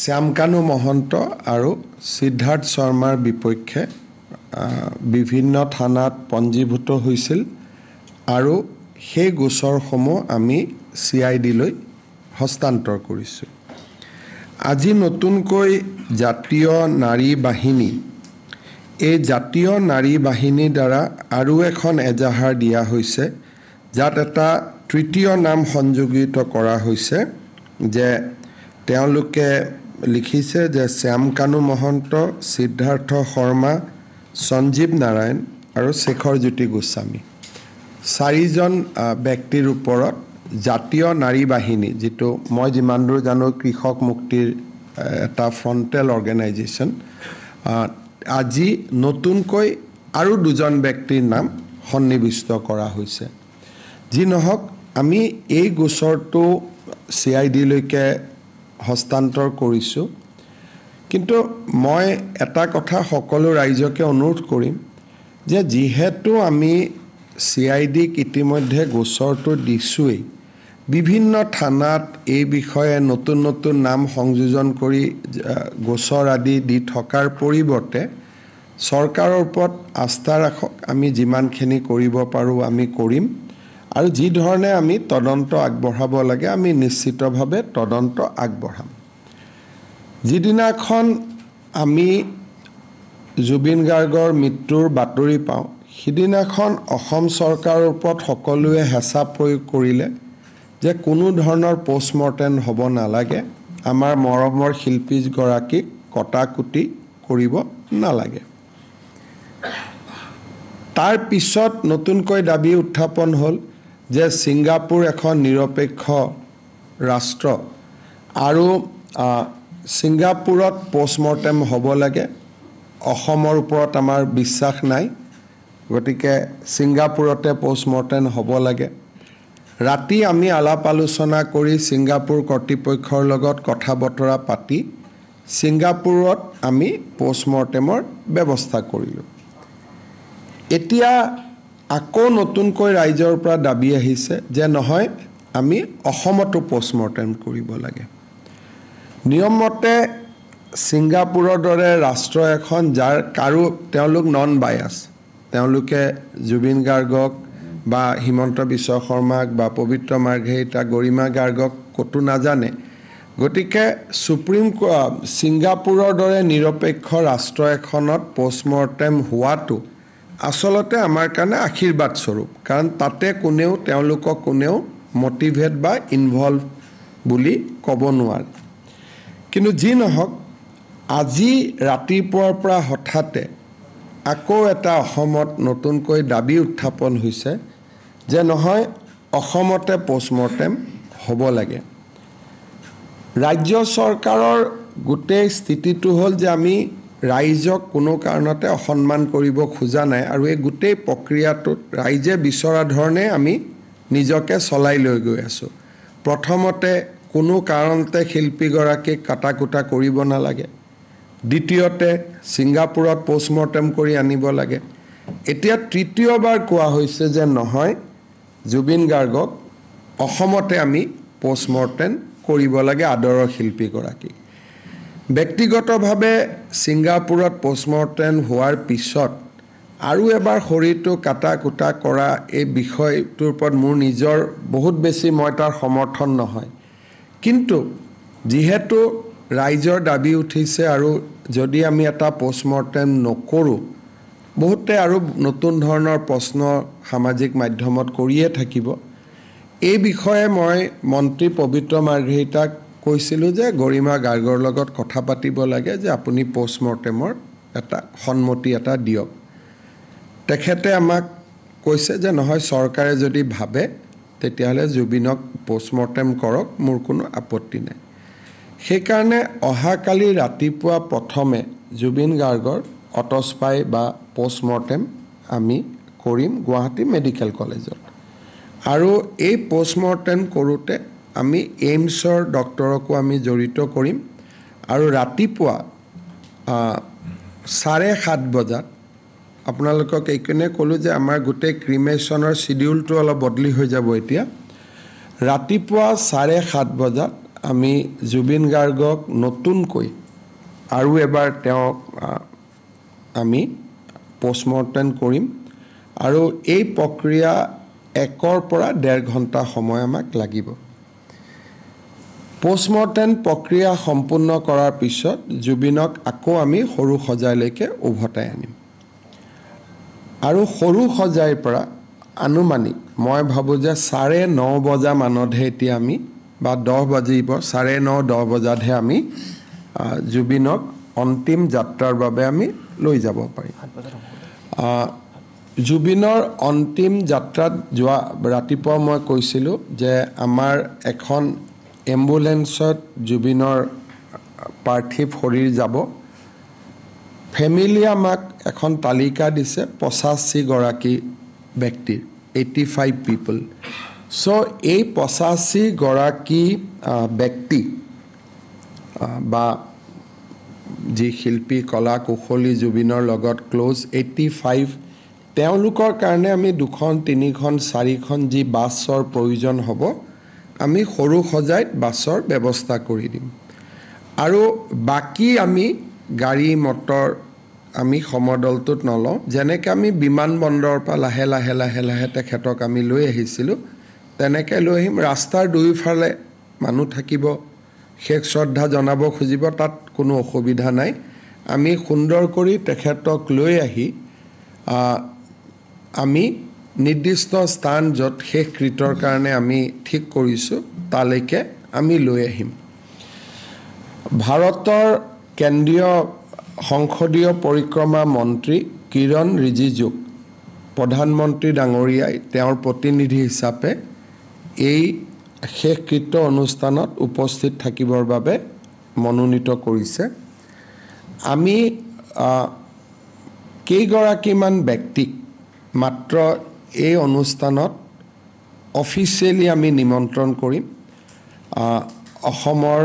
শ্যামকানু মহন্ত আৰু সিদ্ধাৰ্থ শৰ্মাৰ বিপক্ষে বিভিন্ন থানাত পঞ্জীভূত হৈছিল আৰু সেই গোচৰসমূহ আমি CID লৈ হস্তান্তৰ কৰিছোঁ। আজি নতুনকৈ জাতীয় নাৰী বাহিনী এই জাতীয় নাৰী বাহিনীৰ দ্বাৰা আৰু এখন এজাহাৰ দিয়া হৈছে যাত এটা তৃতীয় নাম সংযোজিত কৰা হৈছে যে তেওঁলোকে লিখিছে যে শ্যামকানু মহন্ত, সিদ্ধাৰ্থ শৰ্মা, সঞ্জীৱ নাৰায়ণ আৰু শেখৰ জ্যোতি গোস্বামী চাৰিজন ব্যক্তিৰ ওপৰত জাতীয় নাৰী বাহিনী যেটো মই যিমান দূৰ জানো কৃষক মুক্তিৰ এটা ফ্ৰণ্টেল অৰ্গেনাইজেশ্যন আজি নতুনকৈ আৰু দুজন ব্যক্তিৰ নাম সন্নিবিষ্ট কৰা হৈছে। যি নহওক আমি এই গোচৰটো CID লৈকে হস্তান্তৰ কৰিছোঁ, কিন্তু মই এটা কথা সকলো ৰাইজকে অনুৰোধ কৰিম যে যিহেতু আমি CID ইতিমধ্যে গোচৰটো দিছোঁৱেই, বিভিন্ন থানাত এই বিষয়ে নতুন নতুন নাম সংযোজন কৰি গোচৰ আদি দি থকাৰ পৰিৱৰ্তে চৰকাৰৰ ওপৰত আস্থা ৰাখক, আমি যিমানখিনি কৰিব পাৰোঁ আমি কৰিম আৰু যি ধৰণে আমি তদন্ত আগবঢ়াব লাগে আমি নিশ্চিতভাৱে তদন্ত আগবঢ়াম। যিদিনাখন আমি জুবিন গাৰ্গৰ মৃত্যুৰ বাতৰি পাওঁ সিদিনাখন অসম চৰকাৰৰ ওপৰত সকলোৱে হেঁচা প্ৰয়োগ কৰিলে যে কোনো ধৰণৰ পোষ্টমৰ্টেম হ'ব নালাগে, আমাৰ মৰমৰ শিল্পীগৰাকীক কটাকুটি কৰিব নালাগে। তাৰ পিছত নতুনকৈ দাবী উত্থাপন হ'ল যে ছিংগাপুৰ এখন নিৰপেক্ষ ৰাষ্ট্ৰ আৰু ছিংগাপুৰত পোষ্টমৰ্টেম হ'ব লাগে, অসমৰ ওপৰত আমাৰ বিশ্বাস নাই, গতিকে ছিংগাপুৰতে পোষ্টমৰ্টেম হ'ব লাগে। ৰাতি আমি আলাপ আলোচনা কৰি ছিংগাপুৰ কৰ্তৃপক্ষৰ লগত কথা বতৰা পাতি ছিংগাপুৰত আমি পোষ্টমৰ্টেমৰ ব্যৱস্থা কৰিলোঁ। এতিয়া আকৌ নতুনকৈ ৰাইজৰ পৰা দাবী আহিছে যে নহয় আমি অসমতো পোষ্টমৰ্টেম কৰিব লাগে। নিয়মমতে ছিংগাপুৰৰ দৰে ৰাষ্ট্ৰ এখন যাৰ কাৰো তেওঁলোক নন বায়াছ, তেওঁলোকে জুবিন গাৰ্গক বা হিমন্ত বিশ্ব শৰ্মাক বা পবিত্ৰ মাৰ্ঘেৰিটা গৰিমা গাৰ্গক ক'তো নাজানে, গতিকে ছিংগাপুৰৰ দৰে নিৰপেক্ষ ৰাষ্ট্ৰ এখনত পোষ্টমৰ্টেম হোৱাটো আচলতে আমাৰ কাৰণে আশীৰ্বাদ স্বৰূপ, কাৰণ তাতে তেওঁলোকক কোনেও মটিভেট বা ইনভলভ বুলি ক'ব নোৱাৰে। কিন্তু যি নহওক আজি ৰাতিপুৱাৰ পৰা হঠাতে আকৌ এটা অসমত নতুনকৈ দাবী উত্থাপন হৈছে যে নহয় অসমতে পোষ্টমৰ্টেম হ'ব লাগে। ৰাজ্য চৰকাৰৰ গোটেই স্থিতিটো হ'ল যে আমি ৰাইজক কোনো কাৰণতে অসন্মান কৰিব খোজা নাই আৰু এই গোটেই প্ৰক্ৰিয়াটোত ৰাইজে বিচৰা ধৰণে আমি নিজকে চলাই লৈ গৈ আছোঁ। প্ৰথমতে কোনো কাৰণতে শিল্পীগৰাকীক কাটাকুটা কৰিব নালাগে, দ্বিতীয়তে ছিংগাপুৰত পোষ্টমৰ্টেম কৰি আনিব লাগে, এতিয়া তৃতীয়বাৰ কোৱা হৈছে যে নহয় জুবিন গাৰ্গক অসমতে আমি পোষ্টমৰ্টেম কৰিব লাগে আদৰৰ শিল্পীগৰাকীক। ব্যক্তিগতভাৱে ছিংগাপুৰত পোষ্টমৰ্টেম হোৱাৰ পিছত আৰু এবাৰ শৰীৰটো কাটাকুটা কৰা এই বিষয়টোৰ ওপৰত মোৰ নিজৰ বহুত বেছি মই তাৰ সমৰ্থন নহয়, কিন্তু যিহেতু ৰাইজৰ দাবী উঠিছে আৰু যদি আমি এটা পোষ্টমৰ্টেম নকৰোঁ বহুতে আৰু নতুন ধৰণৰ প্ৰশ্ন সামাজিক মাধ্যমত কৰিয়ে থাকিব। এই বিষয়ে মই মন্ত্ৰী পবিত্ৰ মাৰ্ঘেৰিটাক কৈছিলোঁ যে গৰিমা গাৰ্গৰ লগত কথা পাতিব লাগে যে আপুনি পোষ্টমৰ্টেমৰ এটা সন্মতি এটা দিয়ক। তেখেতে আমাক কৈছে যে নহয় চৰকাৰে যদি ভাবে তেতিয়াহ'লে জুবিনক পোষ্টমৰ্টেম কৰক, মোৰ কোনো আপত্তি নাই। সেইকাৰণে অহাকালি ৰাতিপুৱা প্ৰথমে জুবিন গাৰ্গৰ অটস্পাই বা পোষ্টমৰ্টেম আমি কৰিম গুৱাহাটী মেডিকেল কলেজত আৰু এই পোষ্টমৰ্টেম কৰোঁতে আমি এইমছৰ ডক্টৰকো আমি জড়িত কৰিম আৰু ৰাতিপুৱা 7:30 বজাত আপোনালোকক এইকাৰণে ক'লোঁ যে আমাৰ গোটেই ক্ৰিমেশ্যনৰ চিডিউলটো অলপ বদলি হৈ যাব এতিয়া। ৰাতিপুৱা 7:30 বজাত আমি জুবিন গাৰ্গক নতুনকৈ আৰু এবাৰ তেওঁক আমি পোষ্টমৰ্টেম কৰিম আৰু এই প্ৰক্ৰিয়া 1 পৰা 1.5 ঘণ্টা সময় আমাক লাগিব পোষ্টমৰ্টেম প্ৰক্ৰিয়া সম্পূৰ্ণ কৰাৰ পিছত জুবিনক আকৌ আমি সৰু সজাইলৈকে উভতাই আনিম আৰু সৰু সজাইৰ পৰা আনুমানিক মই ভাবোঁ যে 9:30 বজা মানতহে এতিয়া আমি বা 10 বাজিব 9:30 10 বজাতহে আমি জুবিনক অন্তিম যাত্ৰাৰ বাবে আমি লৈ যাব পাৰিম জুবিনৰ অন্তিম যাত্ৰাত যোৱা ৰাতিপুৱা মই কৈছিলোঁ যে আমাৰ এখন এম্বুলেন্সত জুবিনৰ পাৰ্থিৱ শৰীৰ যাব ফেমিলি আমাক এখন তালিকা দিছে 85 গৰাকী ব্যক্তিৰ 85 পিপল সো এই 85 গৰাকী ব্যক্তি বা যি শিল্পী কলা কুশলী জুবিনৰ লগত ক্লোজ 85 তেওঁলোকৰ কাৰণে আমি 2খন 3খন 4খন যি বাছৰ প্ৰয়োজন হ'ব আমি সৰু সজাইত বাছৰ ব্যৱস্থা কৰি দিম আৰু বাকি আমি গাড়ী মটৰ আমি সমদলটোত নলওঁ যেনেকৈ আমি বিমানবন্দৰৰ পৰা লাহে লাহে লাহে লাহে তেখেতক আমি লৈ আহিছিলোঁ তেনেকৈ লৈ আহিম ৰাস্তাৰ দুয়োফালে মানুহ থাকিব শেষ শ্ৰদ্ধা জনাব খুজিব তাত কোনো অসুবিধা নাই আমি সুন্দৰ কৰি তেখেতক লৈ আহি আমি নিৰ্দিষ্ট স্থান য'ত শেষ কৃতৰ কাৰণে আমি ঠিক কৰিছোঁ তালৈকে আমি লৈ আহিম ভাৰতৰ কেন্দ্ৰীয় সংসদীয় পৰিক্ৰমা মন্ত্ৰী কিৰণ ৰিজিজুক প্ৰধানমন্ত্ৰী ডাঙৰীয়াই তেওঁৰ প্ৰতিনিধি হিচাপে এই শেষকৃত্য অনুষ্ঠানত উপস্থিত থাকিবৰ বাবে মনোনীত কৰিছে আমি কেইগৰাকীমান ব্যক্তিক মাত্ৰ এই অনুষ্ঠানত অফিচিয়েলি আমি নিমন্ত্ৰণ কৰিম অসমৰ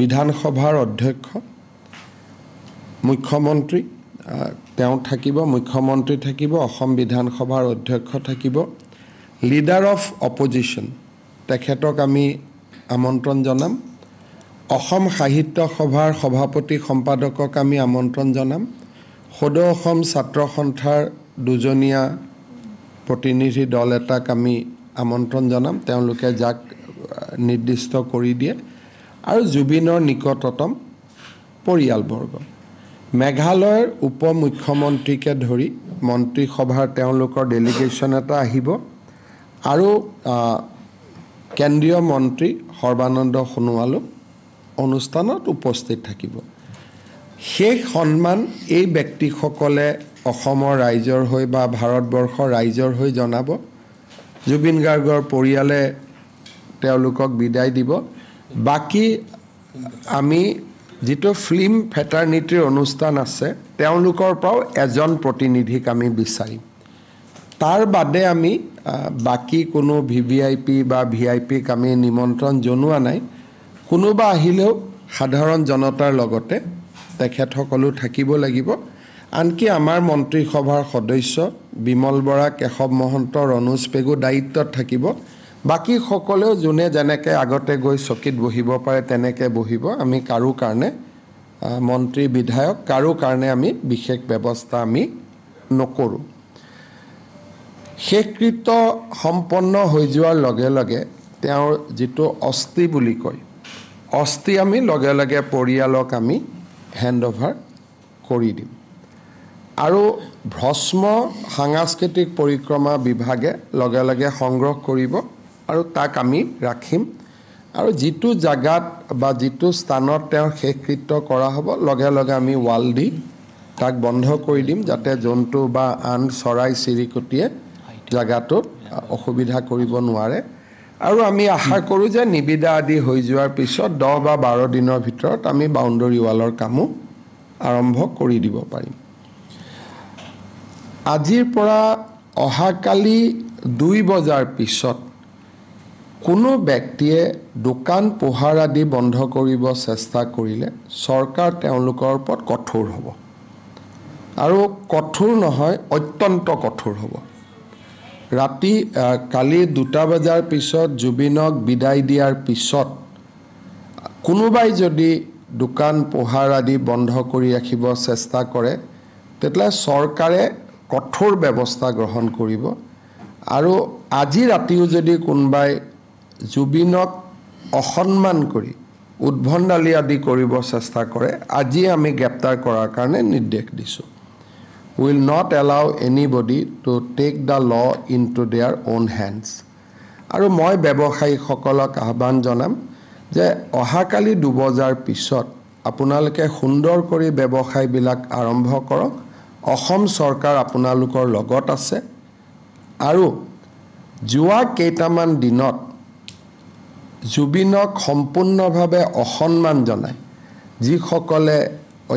বিধানসভাৰ অধ্যক্ষ মুখ্যমন্ত্ৰী তেওঁ থাকিব মুখ্যমন্ত্ৰী থাকিব অসম বিধানসভাৰ অধ্যক্ষ থাকিব লিডাৰ অফ অপজিশ্যন তেখেতক আমি আমন্ত্ৰণ জনাম অসম সাহিত্য সভাৰ সভাপতি সম্পাদকক আমি আমন্ত্ৰণ জনাম সদৌ অসম ছাত্ৰ সন্থাৰ দুজনীয়া প্ৰতিনিধি দল এটাক আমি আমন্ত্ৰণ জনাম তেওঁলোকে যাক নিৰ্দিষ্ট কৰি দিয়ে আৰু জুবিনৰ নিকটতম পৰিয়ালবৰ্গ মেঘালয়ৰ উপ মুখ্যমন্ত্ৰীকে ধৰি মন্ত্ৰীসভাৰ তেওঁলোকৰ ডেলিগেশ্যন এটা আহিব আৰু কেন্দ্ৰীয় মন্ত্ৰী সৰ্বানন্দ সোণোৱালো অনুষ্ঠানত উপস্থিত থাকিব সেই সন্মান এই ব্যক্তিসকলে অসমৰ ৰাইজৰ হৈ বা ভাৰতবৰ্ষৰ ৰাইজৰ হৈ জনাব জুবিন গাৰ্গৰ পৰিয়ালে তেওঁলোকক বিদায় দিব বাকি আমি যেটো ফিল্ম ফেটাৰনিটিৰ অনুষ্ঠান আছে তেওঁলোকৰ পৰাও এজন প্ৰতিনিধিক আমি বিচাৰিম তাৰ বাদে আমি বাকি কোনো ভিভিআইপি বা ভিআইপিক আমি নিমন্ত্ৰণ জনোৱা নাই কোনোবা আহিলেও সাধাৰণ জনতাৰ লগতে তেখেতসকলো থাকিব লাগিব আনকি আমাৰ মন্ত্ৰীসভাৰ সদস্য বিমল বৰা কেশৱ মহন্ত ৰণোজ পেগু দায়িত্বত থাকিব বাকি সকলেও যোনে যেনেকৈ আগতে গৈ চকীত বহিব পাৰে তেনেকৈ বহিব আমি কাৰো কাৰণে মন্ত্ৰী বিধায়ক কাৰো কাৰণে আমি বিশেষ ব্যৱস্থা আমি নকৰোঁ শেষকৃত্য সম্পন্ন হৈ যোৱাৰ লগে লগে তেওঁৰ যেটো অস্থি বুলি কয় অস্থি আমি লগে লগে পৰিয়ালক আমি হেণ্ডঅভাৰ কৰি দিম আৰু ভস্ম সাংস্কৃতিক পৰিক্ৰমা বিভাগে লগে লগে সংগ্ৰহ কৰিব আৰু তাক আমি ৰাখিম আৰু যেটো জাগাত বা যেটো স্থানত তেওঁৰ শেষকৃত্য কৰা হ'ব লগে লগে আমি ৱাল দি তাক বন্ধ কৰি দিম যাতে জন্তু বা আন চৰাই চিৰিকটিয়ে জাগাটোত অসুবিধা কৰিব নোৱাৰে আৰু আমি আশা কৰোঁ যে নিবিদা আদি হৈ যোৱাৰ পিছত 10 বা 12 দিনৰ ভিতৰত আমি বাউণ্ডৰী ৱালৰ কামো আৰম্ভ কৰি দিব পাৰিম আজিৰ পৰা অহাকালি 2 বজাৰ পিছত কোনো ব্যক্তিয়ে দোকান পোহাৰ আদি বন্ধ কৰিব চেষ্টা কৰিলে চৰকাৰ তেওঁলোকৰ ওপৰত কঠোৰ হ'ব আৰু কঠোৰ নহয় অত্যন্ত কঠোৰ হ'ব ৰাতি কালি 2টা বজাৰ পিছত জুবিনক বিদায় দিয়াৰ পিছত কোনোবাই যদি দোকান পোহাৰ আদি বন্ধ কৰি ৰাখিব চেষ্টা কৰে তেতিয়ালে চৰকাৰে কঠোৰ ব্যৱস্থা গ্ৰহণ কৰিব আৰু আজি ৰাতিও যদি কোনোবাই জুবিনক অসন্মান কৰি উদ্ভণ্ডালি আদি কৰিব চেষ্টা কৰে আজি আমি গ্ৰেপ্তাৰ কৰাৰ কাৰণে নিৰ্দেশ দিছোঁ will not allow anybody to take the law into their own hands আৰু মই ব্যৱসায়ীসকলক আহ্বান জনাম যে অহাকালি 2 বজাৰ পিছত আপোনালোকে সুন্দৰ কৰি ব্যৱসায়বিলাক আৰম্ভ কৰক অসম চৰকাৰ আপোনালোকৰ লগত আছে আৰু যোৱা কেইটামান দিনত জুবিনক সম্পূৰ্ণভাৱে অসন্মান জনায় যিসকলে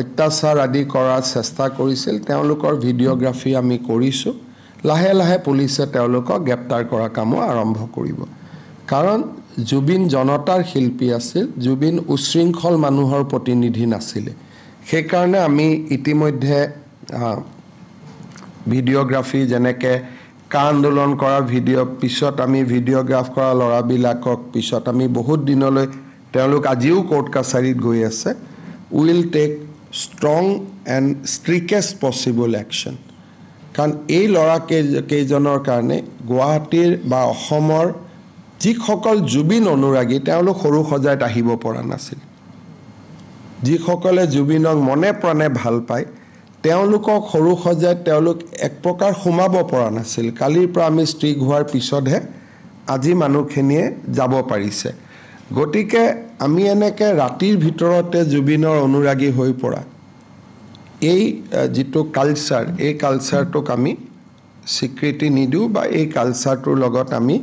অত্যাচাৰ আদি কৰাৰ চেষ্টা কৰিছিল তেওঁলোকৰ ভিডিঅ'গ্ৰাফি আমি কৰিছোঁ লাহে লাহে পুলিচে তেওঁলোকক গ্ৰেপ্তাৰ কৰা কামো আৰম্ভ কৰিব কাৰণ জুবিন জনতাৰ শিল্পী আছিল জুবিন উশৃংখল মানুহৰ প্ৰতিনিধি নাছিল সেইকাৰণে আমি ইতিমধ্যে ভিডিঅ'গ্ৰাফি যেনেকে কা আন্দোলন কৰা ভিডিঅ' পিছত আমি ভিডিঅ'গ্ৰাফ কৰা ল'ৰাবিলাকক পিছত আমি বহুত দিনলৈ তেওঁলোক আজিও কোৰ্ট কাছাৰীত গৈ আছে will take strong and strictest possible action কাৰণ এই ল'ৰা কেইজনৰ কাৰণে গুৱাহাটীৰ বা অসমৰ যিসকল জুবিন অনুৰাগী তেওঁলোক সৰু সজাইত আহিব পৰা নাছিল যিসকলে জুবিনক মনে প্ৰাণে ভাল পায় তেওঁলোকক সৰু সজাইত তেওঁলোক এক প্ৰকাৰ সোমাব পৰা নাছিল কালিৰ পৰা আমি ষ্ট্ৰিক হোৱাৰ পিছতহে আজি মানুহখিনিয়ে যাব পাৰিছে গতিকে আমি এনেকে ৰাতিৰ ভিতৰতে জুবিনৰ অনুৰাগী হৈ পৰা এই যেটো কালচাৰ এই কালচাৰটোক আমি স্বীকৃতি নিদিওঁ বা এই কালচাৰটোৰ লগত আমি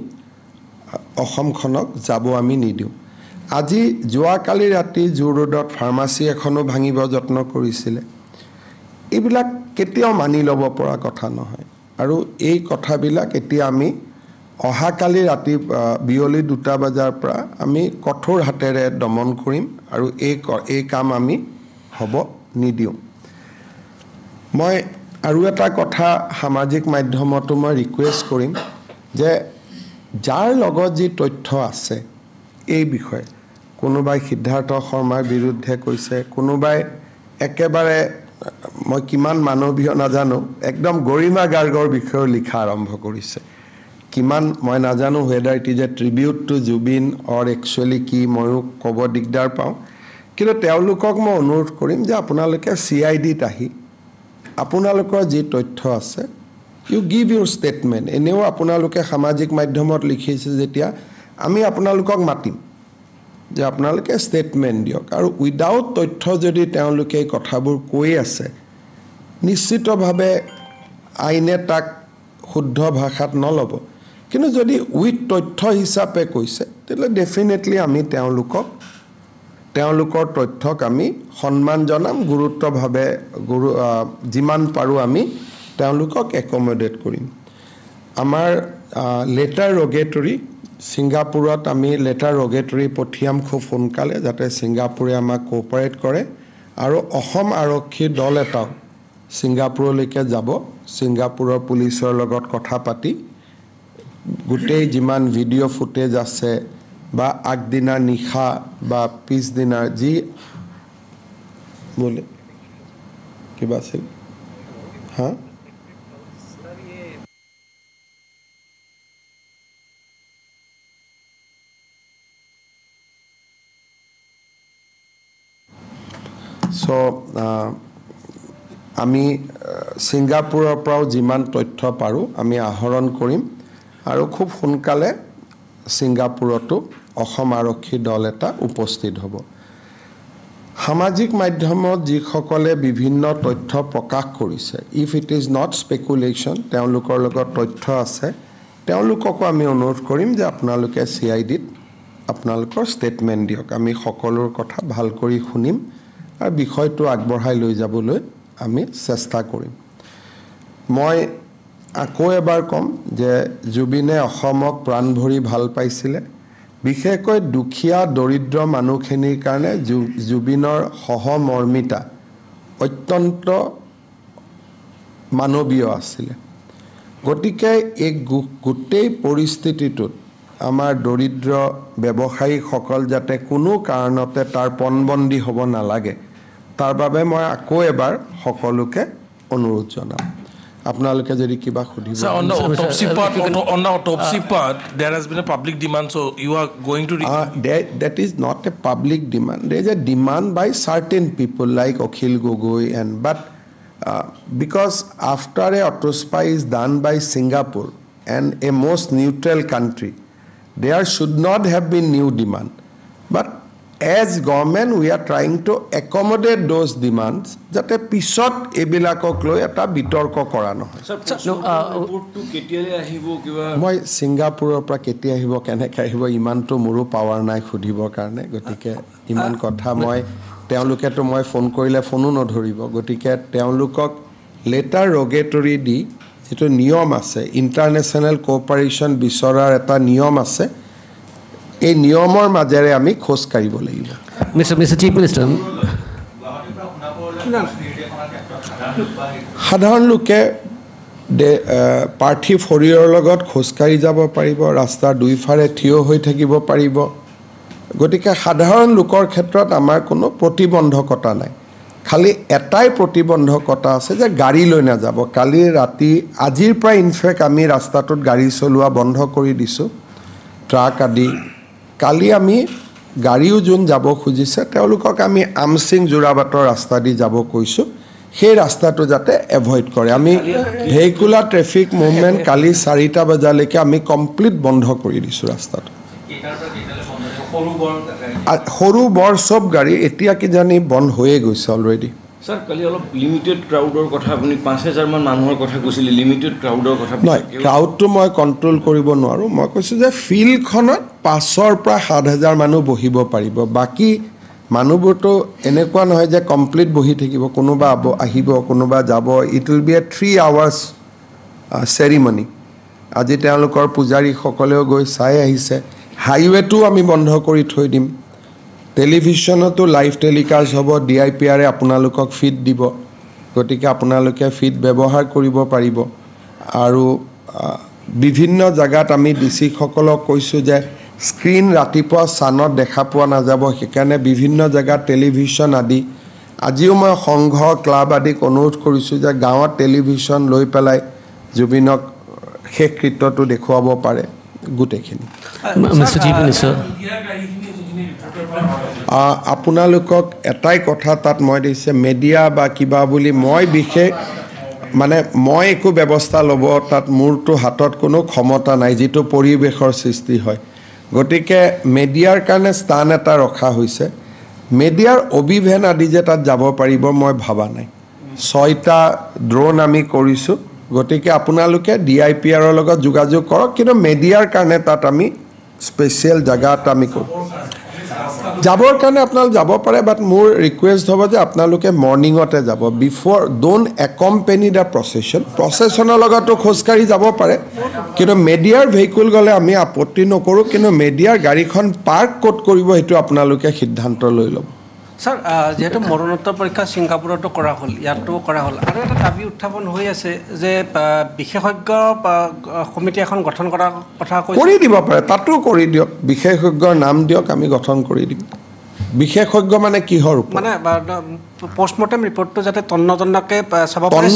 অসমখনক যাব আমি নিদিওঁ আজি যোৱাকালি ৰাতি জু ৰোডত ফাৰ্মাসী এখনো ভাঙিব যত্ন কৰিছিলে এইবিলাক কেতিয়াও মানি ল'ব পৰা কথা নহয় আৰু এই কথাবিলাক এতিয়া আমি অহাকালি ৰাতি বিয়লি 2টা বজাৰ পৰা আমি কঠোৰ হাতেৰে দমন কৰিম আৰু এই কাম আমি হ'ব নিদিওঁ মই আৰু এটা কথা সামাজিক মাধ্যমতো মই ৰিকুৱেষ্ট কৰিম যে যাৰ লগত যি তথ্য আছে এই বিষয়ে কোনোবাই সিদ্ধাৰ্থ শৰ্মাৰ বিৰুদ্ধে কৈছে কোনোবাই একেবাৰে মই কিমান মানৱীয় নাজানো একদম গৰিমা গাৰ্গৰ বিষয়ে লিখা আৰম্ভ কৰিছে কিমান মই নাজানো whether it is a tribute to Jubin or actually কি ময়ো ক'ব দিগদাৰ পাওঁ কিন্তু তেওঁলোকক মই অনুৰোধ কৰিম যে আপোনালোকে CIDত আহি আপোনালোকৰ যি তথ্য আছে ইউ গিভ ইউৰ ষ্টেটমেণ্ট এনেও আপোনালোকে সামাজিক মাধ্যমত লিখিছে যেতিয়া আমি আপোনালোকক মাতিম যে আপোনালোকে ষ্টেটমেণ্ট দিয়ক আৰু উইদাউট তথ্য যদি তেওঁলোকে এই কথাবোৰ কৈ আছে নিশ্চিতভাৱে আইনে তাক শুদ্ধ ভাষাত নল'ব কিন্তু যদি উইথ তথ্য হিচাপে কৈছে তেতিয়াহ'লে ডেফিনেটলি আমি তেওঁলোকৰ তথ্যক আমি সন্মান জনাম গুৰুত্বভাৱে যিমান পাৰোঁ আমি তেওঁলোকক একমডেট কৰিম আমাৰ লেটাৰ ৰগেটৰী ছিংগাপুৰত আমি লেটাৰ ৰগেটৰী পঠিয়াম খুব সোনকালে যাতে ছিংগাপুৰে আমাক কোঅপাৰেট কৰে আৰু অসম আৰক্ষীৰ দল এটাও ছিংগাপুৰলৈকে যাব ছিংগাপুৰৰ পুলিচৰ লগত কথা পাতি গোটেই যিমান ভিডিঅ' ফুটেজ আছে বা আগদিনা নিশা বা পিছদিনা যি বোলে কিবা আছিল হা সো আমি ছিংগাপুৰৰ পৰাও যিমান তথ্য পাৰোঁ আমি আহৰণ কৰিম আৰু খুব সোনকালে ছিংগাপুৰতো অসম আৰক্ষী দল এটা উপস্থিত হ'ব সামাজিক মাধ্যমত যিসকলে বিভিন্ন তথ্য প্ৰকাশ কৰিছে ইফ ইট ইজ নট স্পেকুলেশ্যন তেওঁলোকৰ লগত তথ্য আছে তেওঁলোককো আমি অনুৰোধ কৰিম যে আপোনালোকে CIDত আপোনালোকৰ ষ্টেটমেণ্ট দিয়ক আমি সকলোৰ কথা ভাল কৰি শুনিম আৰু বিষয়টো আগবঢ়াই লৈ যাবলৈ আমি চেষ্টা কৰিম মই আকৌ এবাৰ কম যে জুবিনে অসমক প্ৰাণ ভৰি ভাল পাইছিলে বিশেষকৈ দুখীয়া দৰিদ্ৰ মানুহখিনিৰ কাৰণে জুবিনৰ সহমৰ্মিতা অত্যন্ত মানৱীয় আছিলে গতিকে এই গোটেই পৰিস্থিতিটোত আমাৰ দৰিদ্ৰ ব্যৱসায়ীসকল যাতে কোনো কাৰণতে তাৰ পণবন্দী হ'ব নালাগে তাৰ বাবে মই আকৌ এবাৰ সকলোকে অনুৰোধ জনাম আপোনালোকে যদি কিবা খুদিব Sir, on the autopsy part, there has been a public demand, so you are going to... that is not a public demand. There is a demand by certain people like Akhil Gogoi, but because after a autopsy is done by Singapore and a most neutral country, there should not have been new demand. But as government, we are trying to accommodate those demands jate pisot ebilakok loi eta bitorko kora no sir report to ketiale ahibo kiba moi Singapore pra ketia ahibo kene kaibo iman to muru power nai khudibor karne gotike iman kotha moi teoluke to moi phone korile phone no dhoribo gotike teolukok letter rogatory di eto niyom ase international cooperation bisorar eta niyom ase এই নিয়মৰ মাজেৰে আমি খোজ কাঢ়িব লাগিব Mr. Chief Minister সাধাৰণ লোকে পাৰ্থিৱ শৰীৰৰ লগত খোজ কাঢ়ি যাব পাৰিব ৰাস্তাৰ দুইফাৰে থিয় হৈ থাকিব পাৰিব গতিকে সাধাৰণ লোকৰ ক্ষেত্ৰত আমাৰ কোনো প্ৰতিবন্ধকতা নাই খালি এটাই প্ৰতিবন্ধকতা আছে যে গাড়ী লৈ না যাব কালি ৰাতি আজিৰ পৰা ইনফেক্ট আমি ৰাস্তাটোত গাড়ী চলোৱা বন্ধ কৰি দিছো ট্ৰাক আদি কালি আমি গাড়ীও যোন যাব খুজিছে তেওঁলোকক আমি আমসিং জোৰাবাটৰ ৰাস্তা দি যাব কৈছো সেই ৰাস্তাটো যাতে এভয়েড কৰে আমি ভেহিকুলাৰ ট্ৰাফিক মুভমেন্ট কালি 4টা বজালৈকে আমি কমপ্লিট বন্ধ কৰি দিছো ৰাস্তাটো সৰু বৰ সব গাড়ী এতিয়া কি জানি বন্ধ হৈয়ে গৈছে অলৰেডি sir kali অলপ লিমিটেড ক্ৰাউডৰ কথা আপুনি 5000 মান মানুহৰ কথা কৈছিল লিমিটেড ক্ৰাউডৰ কথা নাই ক্ৰাউডটো মই কন্ট্ৰোল কৰিব নোৱাৰো মই কৈছো যে ফিল্ডখনত 500 পৰা 7000 মানুহ বহিব পাৰিব বাকি মানুহবোৰটো এনেকুৱা নহয় যে কমপ্লিট বহি থাকিব কোনোবা আহিব কোনোবা যাব ইট উইল বি এ 3 আৱাৰ্স সেৰিমনি আজি তেওঁলোকৰ পূজাৰী সকলেও গৈ চাই আহিছে হাইৱেটো আমি বন্ধ কৰি থৈ দিম টেলিভিশনতো লাইভ টেলিকাষ্ট হ'ব ডিআইপিআৰে আপোনালোকক ফিড দিব গতিকে আপোনালোকে ফিড ব্যৱহাৰ কৰিব পাৰিব আৰু বিভিন্ন জায়গাত আমি ডিসি সকলক কৈছো যে স্ক্ৰিন ৰাতিপুৱা সানত দেখা পোৱা নাযাব সেইকাৰণে বিভিন্ন জায়গাত টেলিভিশন আদি আজিও মই সংঘ ক্লাব আদি অনুৰোধ কৰিছো যে গাঁৱত টেলিভিশন লৈ পেলাই জুবিনক শেষ কৃত্যটো দেখুৱাব পাৰে গুটেখিনি Mr. Chief Minister আপোনালোকক এটাই কথা তাত মই দিছে মিডিয়া বা কিবা বুলি মই বিশেষ মানে মই একো ব্যৱস্থা লব তাত মূৰটো হাতত কোনো ক্ষমতা নাই যেটো পৰিবেশৰ সৃষ্টি হয় গতিকে মিডিয়াৰ কাৰণে স্থান এটা ৰখা হৈছে মিডিয়াৰ অভিভেন আদি যে তাত যাব পাৰিব মই ভাবা নাই 6টা ড্ৰোন আমি কৰিছো গতিকে আপোনালোকে ডিআইপিআৰৰ লগত যোগাযোগ কৰক কিন্তু মিডিয়াৰ কাৰণে তাত আমি স্পেশাল জায়গাত আমি কৰো যাবৰ কাৰণে আপোনালোক যাব পাৰে বাট মোৰ ৰিকুৱেষ্ট হ'ব যে আপোনালোকে মৰ্নিংতে যাব বিফৰ ডোন্ট একম্পেনি দা প্ৰসেছনৰ লগতো খোজকাঢ়ি যাব পাৰে কিন্তু মিডিয়াৰ ভেহিকুল গলে আমি আপত্তি নকৰো কিন্তু মিডিয়াৰ গাড়ীখন পাৰ্ক ক'ত কৰিব হেতু আপোনালোকে সিদ্ধান্ত লৈ ল'ব স্যাৰ যেহেতু মৰণোত্তৰ পৰীক্ষা সিংগাপুৰতো কৰা হ'ল ইয়াতো কৰা হ'ল আৰু এটা দাবী উত্থাপন হৈ আছে যে বিশেষজ্ঞ কমিটি এখন গঠন কৰাৰ কথা কৈছে কৰি দিব পাৰে তাতো কৰি দিয়ক বিশেষজ্ঞৰ নাম দিয়ক আমি গঠন কৰি দিম বিশেষজ্ঞ মানে কিহৰ ওপৰত মানে পোষ্টমৰ্টেম ৰিপৰ্টটো যাতে তন্নতন্নকে চাব পাৰে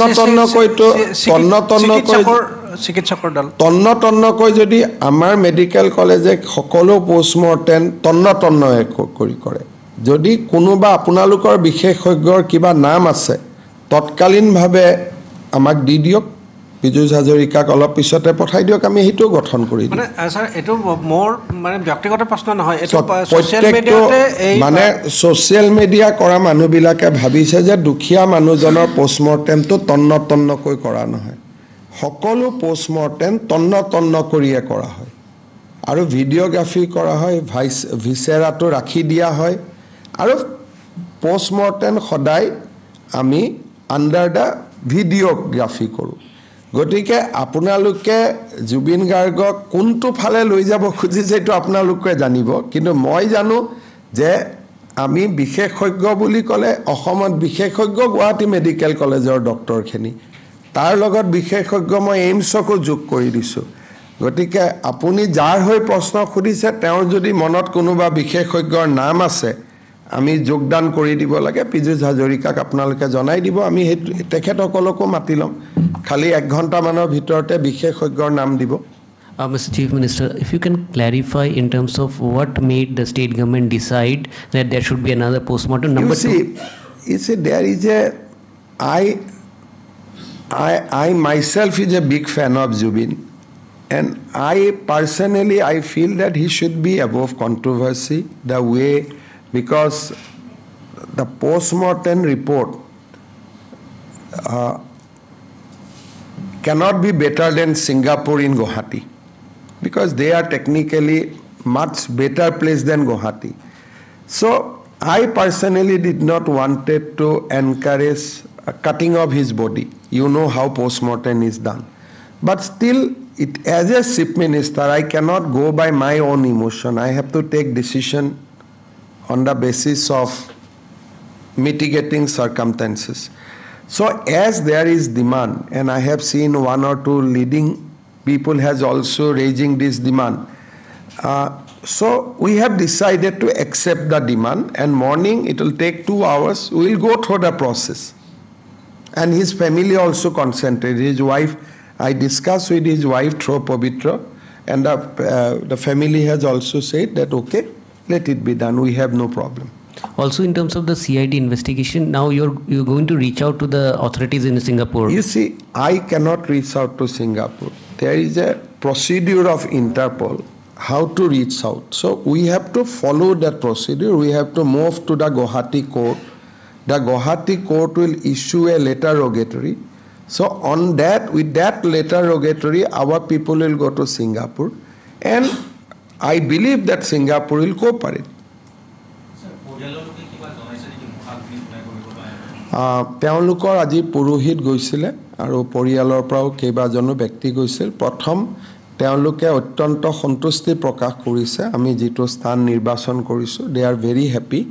চিকিৎসকৰ দল তন্নতন্নকৈ যদি আমাৰ মেডিকেল কলেজে সকলো পোষ্টমৰ্টেম তন্নতন্নয়ে কৰি কৰে যদি কোনোবা আপোনালোকৰ বিশেষজ্ঞৰ কিবা নাম আছে তৎকালীনভাৱে আমাক দি দিয়ক বিজয় হাজৰিকাক অলপ পিছতে পঠাই দিয়ক আমি হেতু গঠন কৰি দিম মানে স্যাৰ এটো মোৰ মানে ব্যক্তিগত প্ৰশ্ন নহয় এটো সোশ্যাল মিডিয়াতে মানে সোশ্যাল মিডিয়া কৰা মানুহবিলাকে ভাবিছে যে দুখিয়া মানুহজনৰ পোষ্টমৰ্টেমটো তন্নতন্নকৈ কৰা নহয় সকলো পোষ্টমৰ্টেম তন্নতন্ন কৰিয়ে কৰা হয় আৰু ভিডিওগ্ৰাফি কৰা হয় ভিসেৰাটো ৰাখি দিয়া হয় আৰু পোষ্টমৰ্টেম সদায় আমি আন্ডাৰ দা ভিডিওগ্ৰাফি কৰোঁ গতিকে আপোনালোকে জুবিন গাৰ্গক কোনটো ফালে লৈ যাব খুজিছে এইটো আপোনালোকে জানিব কিন্তু মই জানো যে আমি বিশেষজ্ঞ বুলি ক'লে অসমত বিশেষজ্ঞ গুৱাহাটী মেডিকেল কলেজৰ ডক্টৰখিনি তাৰ লগত বিশেষজ্ঞ মই এইমছকো যোগ কৰি দিছোঁ গতিকে আপুনি যাৰ হৈ প্ৰশ্ন সুধিছে তেওঁৰ যদি মনত কোনোবা বিশেষজ্ঞৰ নাম আছে আমি যোগদান কৰি দিব লাগে পীযুষ হাজৰিকাক আপোনালোকে জনাই দিব আমি তেখেতসকলকো মাতি ল'ম খালি 1 ঘণ্টামানৰ ভিতৰতে বিশেষজ্ঞৰ নাম দিব Mr. Chief Minister, if you can clarify in terms of what made the state government decide that there should be another postmortem. Number you see, there is I myself is a big fan of Zubin, and I personally feel that he should be above controversy. The way because the postmortem report cannot be better than Singapore in Guwahati. Because they are technically much better place than Guwahati. So I personally did not wanted to encourage cutting of his body. You know how postmortem is done. But still, as a chief minister, I cannot go by my own emotion. I have to take decision on the basis of mitigating circumstances. So as there is demand, and I have seen 1 or 2 leading people has also raising this demand. So we have decided to accept the demand, and morning it will take 2 hours. We will go through the process. And his family also consented. His wife, I discussed with his wife through Pavitra, and the family has also said that okay, let it be done. We have no problem. Also, in terms of the CID investigation, now you're going to reach out to the authorities in Singapore. You see, I cannot reach out to Singapore. There is a procedure of Interpol how to reach out. So we have to follow that procedure. We have to move to the Guwahati court. The Guwahati court will issue a letter rogatory. So on that, with that letter rogatory, our people will go to Singapore, and I believe that Singapore will cooperate. তেওঁলোকৰ আজি পুৰোহিত গৈছিলে আৰু পৰিয়ালৰ পৰাও কেইবাজনো ব্যক্তি গৈছিল প্ৰথম তেওঁলোকে অত্যন্ত সন্তুষ্টি প্ৰকাশ কৰিছে আমি যেটো স্থান নিৰ্বাচন কৰিছো দে আৰ ভেৰি হ্যাপি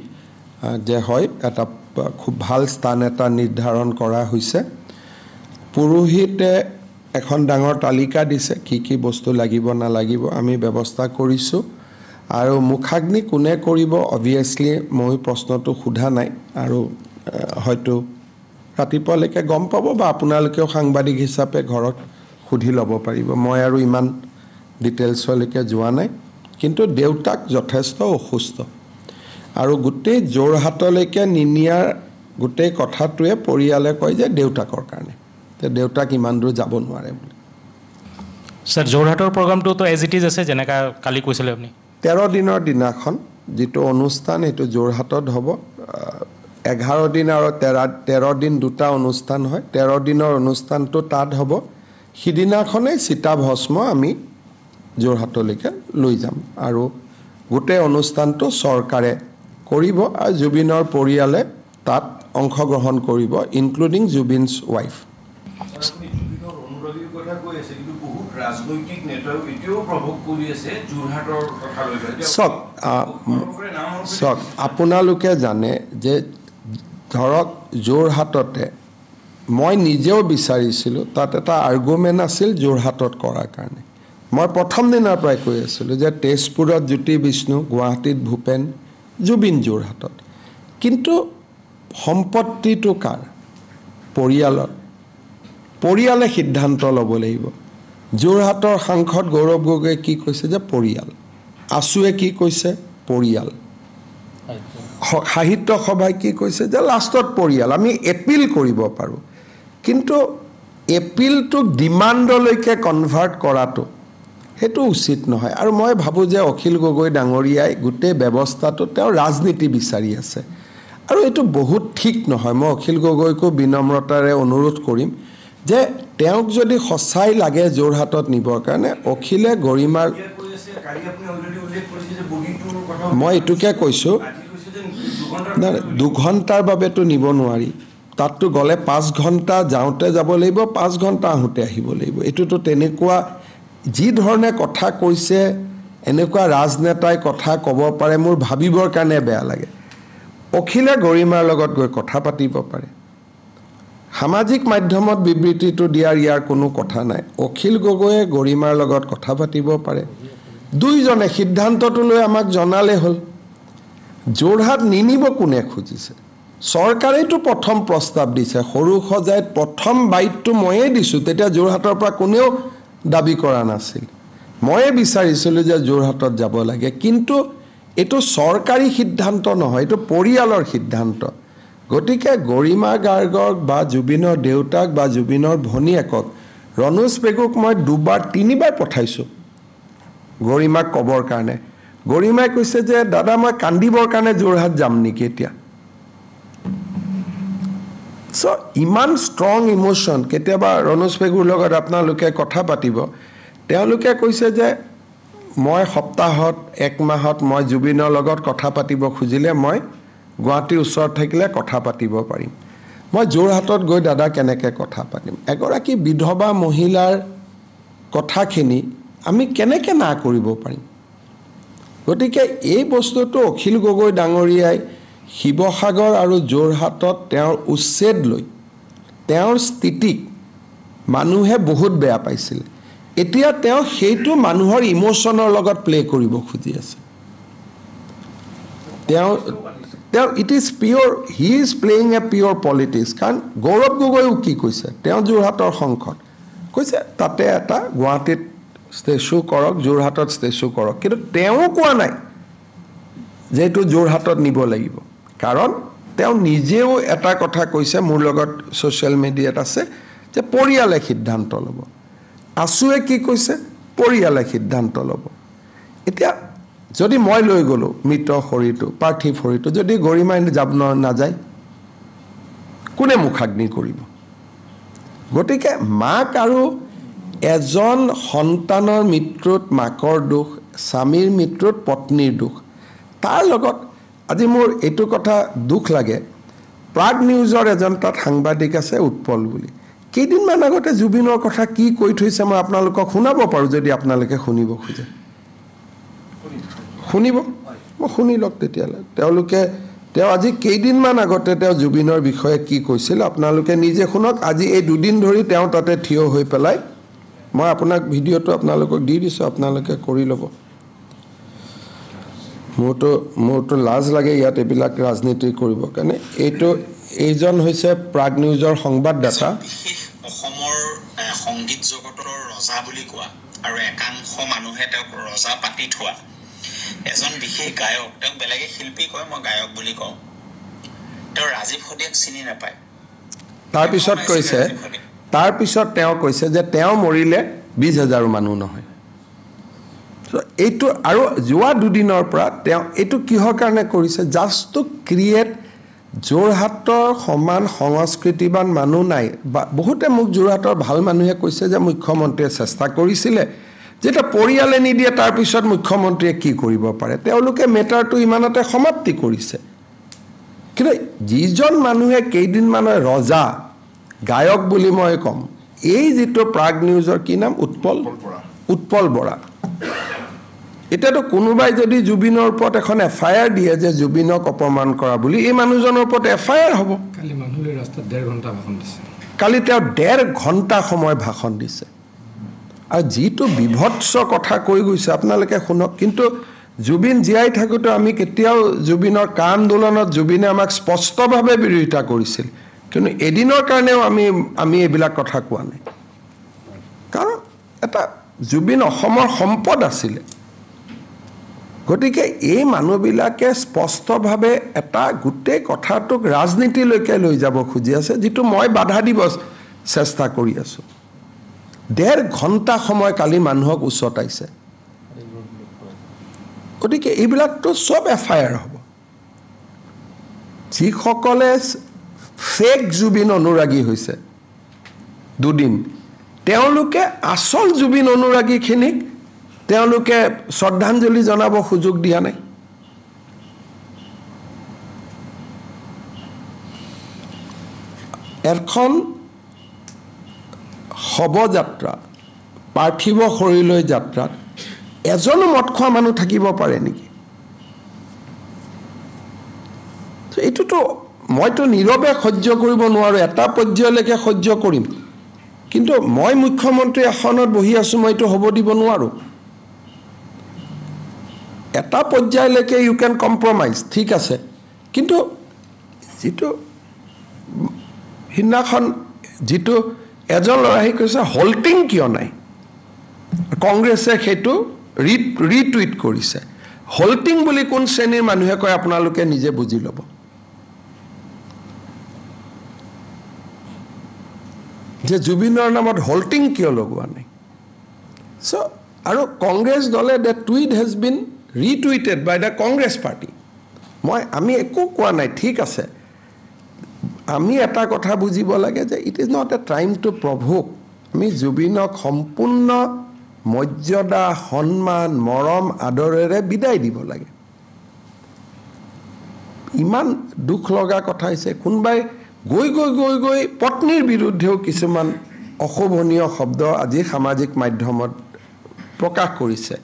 যে হয় এটা খুব ভাল স্থান এটা নিৰ্ধাৰণ কৰা হৈছে পুৰোহিতে এখন ডাঙৰ তালিকা দিছে কি বস্তু লাগিব না লাগিব আমি ব্যৱস্থা কৰিছো আৰু মুখাগ্নি কোনে কৰিব অবিয়াসলি মই প্ৰশ্নটো খুধা নাই আৰু হয়তো ৰাতিপুৱালৈকে গম পাব বা আপোনালোকেও সাংবাদিক হিচাপে ঘৰত খুধি ল'ব পাৰিব মই আৰু ইমান ডিটেইলছলৈকে যোৱা নাই কিন্তু দেউতাক যথেষ্ট অসুস্থ আৰু গোটেই জোৰহাটলৈকে নিনিয়াৰ গোটেই কথাটোৱে পৰিয়ালে কয় যে দেউতাকৰ কাৰণে তে দেউতাক ইমান দূৰ যাব নোৱাৰে বুলি স্যাৰ জোৰহাটৰ প্ৰগ্ৰামটো তো এজ ইট ইজ আছে যেনেকা কালি কৈছিলে আপুনি 13 দিনৰ দিনাখন যেটো অনুষ্ঠান এটো জোৰহাটত হ'ব 11 দিন আৰু 13 দিন দুটা অনুষ্ঠান হয় 13 দিনৰ অনুষ্ঠানটো তাত হ'ব হিদিনাখনে সীতা ভস্ম আমি জোৰহাটলৈকে লৈ যাম আৰু গোটেই অনুষ্ঠানটো চৰকাৰে কৰিব আৰু জুবিনৰ পৰিয়ালে তাত অংশগ্ৰহণ কৰিব ইনক্লুডিং জুবিনস ওয়াইফ ৰাজনৈতিক নেতাও এতিয়াও প্ৰভোগ কৰি আছে জোৰহাটৰ কথা লৈ সক আপোনালোকে জানে যে ধৰক জোৰহাটতে মই নিজেও বিচাৰিছিলো তাত এটা আৰ্গুমেন্ট আছিল জোৰহাটত কৰাৰ কাৰণে মই প্ৰথম দিনৰ পৰাই কৈ আছিলো যে তেজপুৰত জ্যোতি বিষ্ণু গুৱাহাটীত ভূপেন জুবিন জোৰহাটত কিন্তু সম্পত্তিটো কাৰ পৰিয়ালে সিদ্ধান্ত ল'ব লাগিব জোৰহাটৰ সাংসদ গৌৰৱ গগৈ কি কৈছে যে পৰিয়াল আছুৱে কি কৈছে পৰিয়াল সাহিত্য সভাই কি কৈছে যে লাষ্টত পৰিয়াল আমি এপিল কৰিব পাৰো কিন্তু এপিলটো ডিমান্ডলৈকে কনভাৰ্ট কৰাটো হেতু উচিত নহয় আৰু মই ভাবো যে অখিল গগৈ ডাঙৰীয়াই গোটেই ব্যৱস্থাটো তেওঁ ৰাজনীতি বিচাৰি আছে আৰু এটো বহুত ঠিক নহয় মই অখিল গগৈকো বিনম্ৰতাৰে অনুৰোধ কৰিম যে তেওঁক যদি সচাই লাগে জোৰহাটত নিবৰ কাৰণে অখিলে গৰিমাৰ মই এটুকে কৈছো না 2 ঘণ্টাৰ বাবেটো নিব নোৱাৰি তাতটো গলে 5 ঘণ্টা যাওঁতে যাব লাগিব 5 ঘণ্টা আহোতে আহিব লাগিব এটোটো তেনেকুৱা যি ধৰণে কথা কৈছে এনেকুৱা ৰাজনেতাই কথা ক'ব পাৰে মোৰ ভাবিবৰ কাৰণে বেয়া লাগে অখিলে গৰিমাৰ লগত গৈ কথা পাতিব পাৰে সামাজিক মাধ্যমত বিবৃতিটো দিয়াৰ ইয়াৰ কোনো কথা নাই অখিল গগৈয়ে গৰিমাৰ লগত কথা পাতিব পাৰে দুইজনে সিদ্ধান্তটো লৈ আমাক জনালে হ'ল যোৰহাট নিনিব কোনে খুজিছে চৰকাৰেটো প্ৰথম প্ৰস্তাৱ দিছে সৰু সজাইত প্ৰথম বাইটটো ময়ে দিছোঁ তেতিয়া যোৰহাটৰ পৰা কোনেও দাবী কৰা নাছিল ময়ে বিচাৰিছিলোঁ যে যোৰহাটত যাব লাগে কিন্তু এইটো চৰকাৰী সিদ্ধান্ত নহয় এইটো পৰিয়ালৰ সিদ্ধান্ত গতিকে গৰিমা গাৰ্গক বা জুবিনৰ দেউতাক বা জুবিনৰ ভনীয়েকক ৰণোজ পেগুক মই দুবাৰ তিনিবাৰ পঠাইছোঁ গৰিমাক ক'বৰ কাৰণে গৰিমাই কৈছে যে দাদা মই কান্দিবৰ কাৰণে যোৰহাট যাম নেকি এতিয়া চ' ইমান ষ্ট্ৰং ইমোশ্যন কেতিয়াবা ৰণোজ পেগুৰ লগত আপোনালোকে কথা পাতিব তেওঁলোকে কৈছে যে মই সপ্তাহত এক মাহত মই জুবিনৰ লগত কথা পাতিব খুজিলে মই গুৱাহাটীৰ ওচৰত থাকিলে কথা পাতিব পাৰিম মই যোৰহাটত গৈ দাদা কেনেকৈ কথা পাতিম এগৰাকী বিধৱা মহিলাৰ কথাখিনি আমি কেনেকৈ না কৰিব পাৰিম গতিকে এই বস্তুটো অখিল গগৈ ডাঙৰীয়াই শিৱসাগৰ আৰু যোৰহাটত তেওঁৰ উচ্ছেদ লৈ তেওঁৰ স্থিতিক মানুহে বহুত বেয়া পাইছিল এতিয়া তেওঁ সেইটো মানুহৰ ইমোশ্যনৰ লগত প্লে কৰিব খুজি আছে তেওঁ it is pure he is playing a pure politics কাৰণ গৌৰৱ গগৈও কি কৈছে তেওঁ যোৰহাটৰ সংসদ কৈছে তাতে এটা গুৱাহাটীত ষ্টেচু কৰক যোৰহাটত ষ্টেচু কৰক কিন্তু তেওঁ কোৱা নাই যে এইটো যোৰহাটত নিব লাগিব কাৰণ তেওঁ নিজেও এটা কথা কৈছে মোৰ লগত ছ'চিয়েল মিডিয়াত আছে যে পৰিয়ালে সিদ্ধান্ত ল'ব আছুৱে কি কৈছে পৰিয়ালে সিদ্ধান্ত ল'ব এতিয়া যদি মই লৈ গ'লোঁ মৃত শৰীৰটো পাৰ্থিৱ শৰীৰটো যদি গৰিমাই যাব নাযায় কোনে মুখাগ্নি কৰিব গতিকে মাক আৰু এজন সন্তানৰ মৃত্যুত মাকৰ দুখ স্বামীৰ মৃত্যুত পত্নীৰ দুখ তাৰ লগত আজি মোৰ এইটো কথা দুখ লাগে প্ৰাগ নিউজৰ এজন তাত সাংবাদিক আছে উৎপল বুলি কেইদিনমান আগতে জুবিনৰ কথা কি কৈ থৈছে মই আপোনালোকক শুনাব পাৰোঁ যদি আপোনালোকে শুনিব খোজে শুনিব মই শুনি লওক তেতিয়াহ'লে তেওঁ আজি কেইদিনমান আগতে তেওঁ জুবিনৰ বিষয়ে কি কৈছিল আপোনালোকে নিজে শুনক আজি এই দুদিন ধৰি তেওঁ তাতে থিয় হৈ পেলাই মই আপোনাক ভিডিঅ'টো আপোনালোকক দি দিছোঁ আপোনালোকে কৰি ল'ব মোৰতো লাজ লাগে ইয়াত এইবিলাক ৰাজনীতি কৰিবৰ কাৰণে এইজন হৈছে প্ৰাগ নিউজৰ সংবাদদাতা অসমৰ সংগীত জগতৰ ৰজা বুলি কোৱা আৰু একাংশ মানুহে তেওঁক ৰজা পাতি থোৱা এজন বিশেষ গায়ক তেওঁক বেলেগে শিল্পী কয় মই গায়ক বুলি কওঁ তেওঁ ৰাজীৱ সদিয়াক চিনি নাপায় তাৰপিছত তেওঁ কৈছে যে তেওঁ মৰিলে 20,000 মানুহ নহয় এইটো আৰু যোৱা দুদিনৰ পৰা তেওঁ এইটো কিহৰ কাৰণে কৰিছে জাষ্ট টু ক্ৰিয়েট যোৰহাটৰ সমান সংস্কৃতিবান মানুহ নাই বা বহুতে মোক যোৰহাটৰ ভাল মানুহে কৈছে যে মুখ্যমন্ত্ৰীয়ে চেষ্টা কৰিছিলে যেতিয়া পৰিয়ালে নিদিয়ে তাৰপিছত মুখ্যমন্ত্ৰীয়ে কি কৰিব পাৰে তেওঁলোকে মেটাৰটো ইমানতে সমাপ্তি কৰিছে কিন্তু যিজন মানুহে কেইদিনমানৰ ৰজা গায়ক বুলি মই ক'ম এই যিটো প্ৰাগ নিউজৰ কি নাম উৎপল বৰা এতিয়াতো কোনোবাই যদি জুবিনৰ ওপৰত এখন FIR দিয়ে যে জুবিনক অপমান কৰা বুলি এই মানুহজনৰ ওপৰত FIR হ'ব কালি মানুহলৈ ৰাস্তাত 1.5 ঘণ্টা ভাষণ দিছে কালি তেওঁ 1.5 ঘণ্টা সময় ভাষণ দিছে আৰু যিটো বিভৎস কথা কৈ গৈছে আপোনালোকে শুনক কিন্তু জুবিন জীয়াই থাকোঁতে আমি কেতিয়াও জুবিনৰ কা আন্দোলনত জুবিনে আমাক স্পষ্টভাৱে বিৰোধিতা কৰিছিল কিন্তু এদিনৰ কাৰণেও আমি এইবিলাক কথা কোৱা নাই কাৰণ এটা জুবিন অসমৰ সম্পদ আছিলে গতিকে এই মানুহবিলাকে স্পষ্টভাৱে এটা গোটেই কথাটোক ৰাজনীতিলৈকে লৈ যাব খুজি আছে যিটো মই বাধা দিব চেষ্টা কৰি আছোঁ 1.5 ঘণ্টা সময় কালি মানুহক উচতাইছে গতিকে এইবিলাকতো চব FIR হ'ব যিসকলে ফেক জুবিন অনুৰাগী হৈছে দুদিন তেওঁলোকে আচল জুবিন অনুৰাগীখিনিক তেওঁলোকে শ্ৰদ্ধাঞ্জলি জনাব সুযোগ দিয়া নাই এখন শৱযাত্ৰা পাৰ্থিৱ শৰীৰলৈ যাত্ৰাত এজনো মদ খোৱা মানুহ থাকিব পাৰে নেকি এইটোতো মইতো নীৰৱে সহ্য কৰিব নোৱাৰোঁ, এটা পৰ্যায়লৈকে সহ্য কৰিম, কিন্তু মই মুখ্যমন্ত্ৰী আসনত বহি আছোঁ, মইতো হ'ব দিব নোৱাৰোঁ। এটা পৰ্যায়লৈকে ইউ কেন কম্প্ৰমাইজ, ঠিক আছে, কিন্তু যিটো সিদিনাখন যিটো এজন ল'ৰাই কৈছে হল্টিং কিয় নাই, কংগ্ৰেছে সেইটো ৰিটুইট কৰিছে। হল্টিং বুলি কোন শ্ৰেণীৰ মানুহে কয় আপোনালোকে নিজে বুজি ল'ব। যে জুবিনৰ নামত হল্টিং কিয় লগোৱা নাই। চ' আৰু কংগ্ৰেছ দলে the tweet has been retweeted by the Congress party. আমি একো কোৱা নাই, ঠিক আছে, আমি এটা কথা বুজিব লাগে যে it is not a time to provoke. আমি জুবিনক সম্পূৰ্ণ মৰ্যাদা, সন্মান, মৰম, আদৰেৰে বিদায় দিব লাগে। ইমান দুখ লগা কথা হৈছে, কোনোবাই গৈ গৈ গৈ গৈ পত্নীৰ বিৰুদ্ধেও কিছুমান অশোভনীয় শব্দ আজি সামাজিক মাধ্যমত প্ৰকাশ কৰিছে।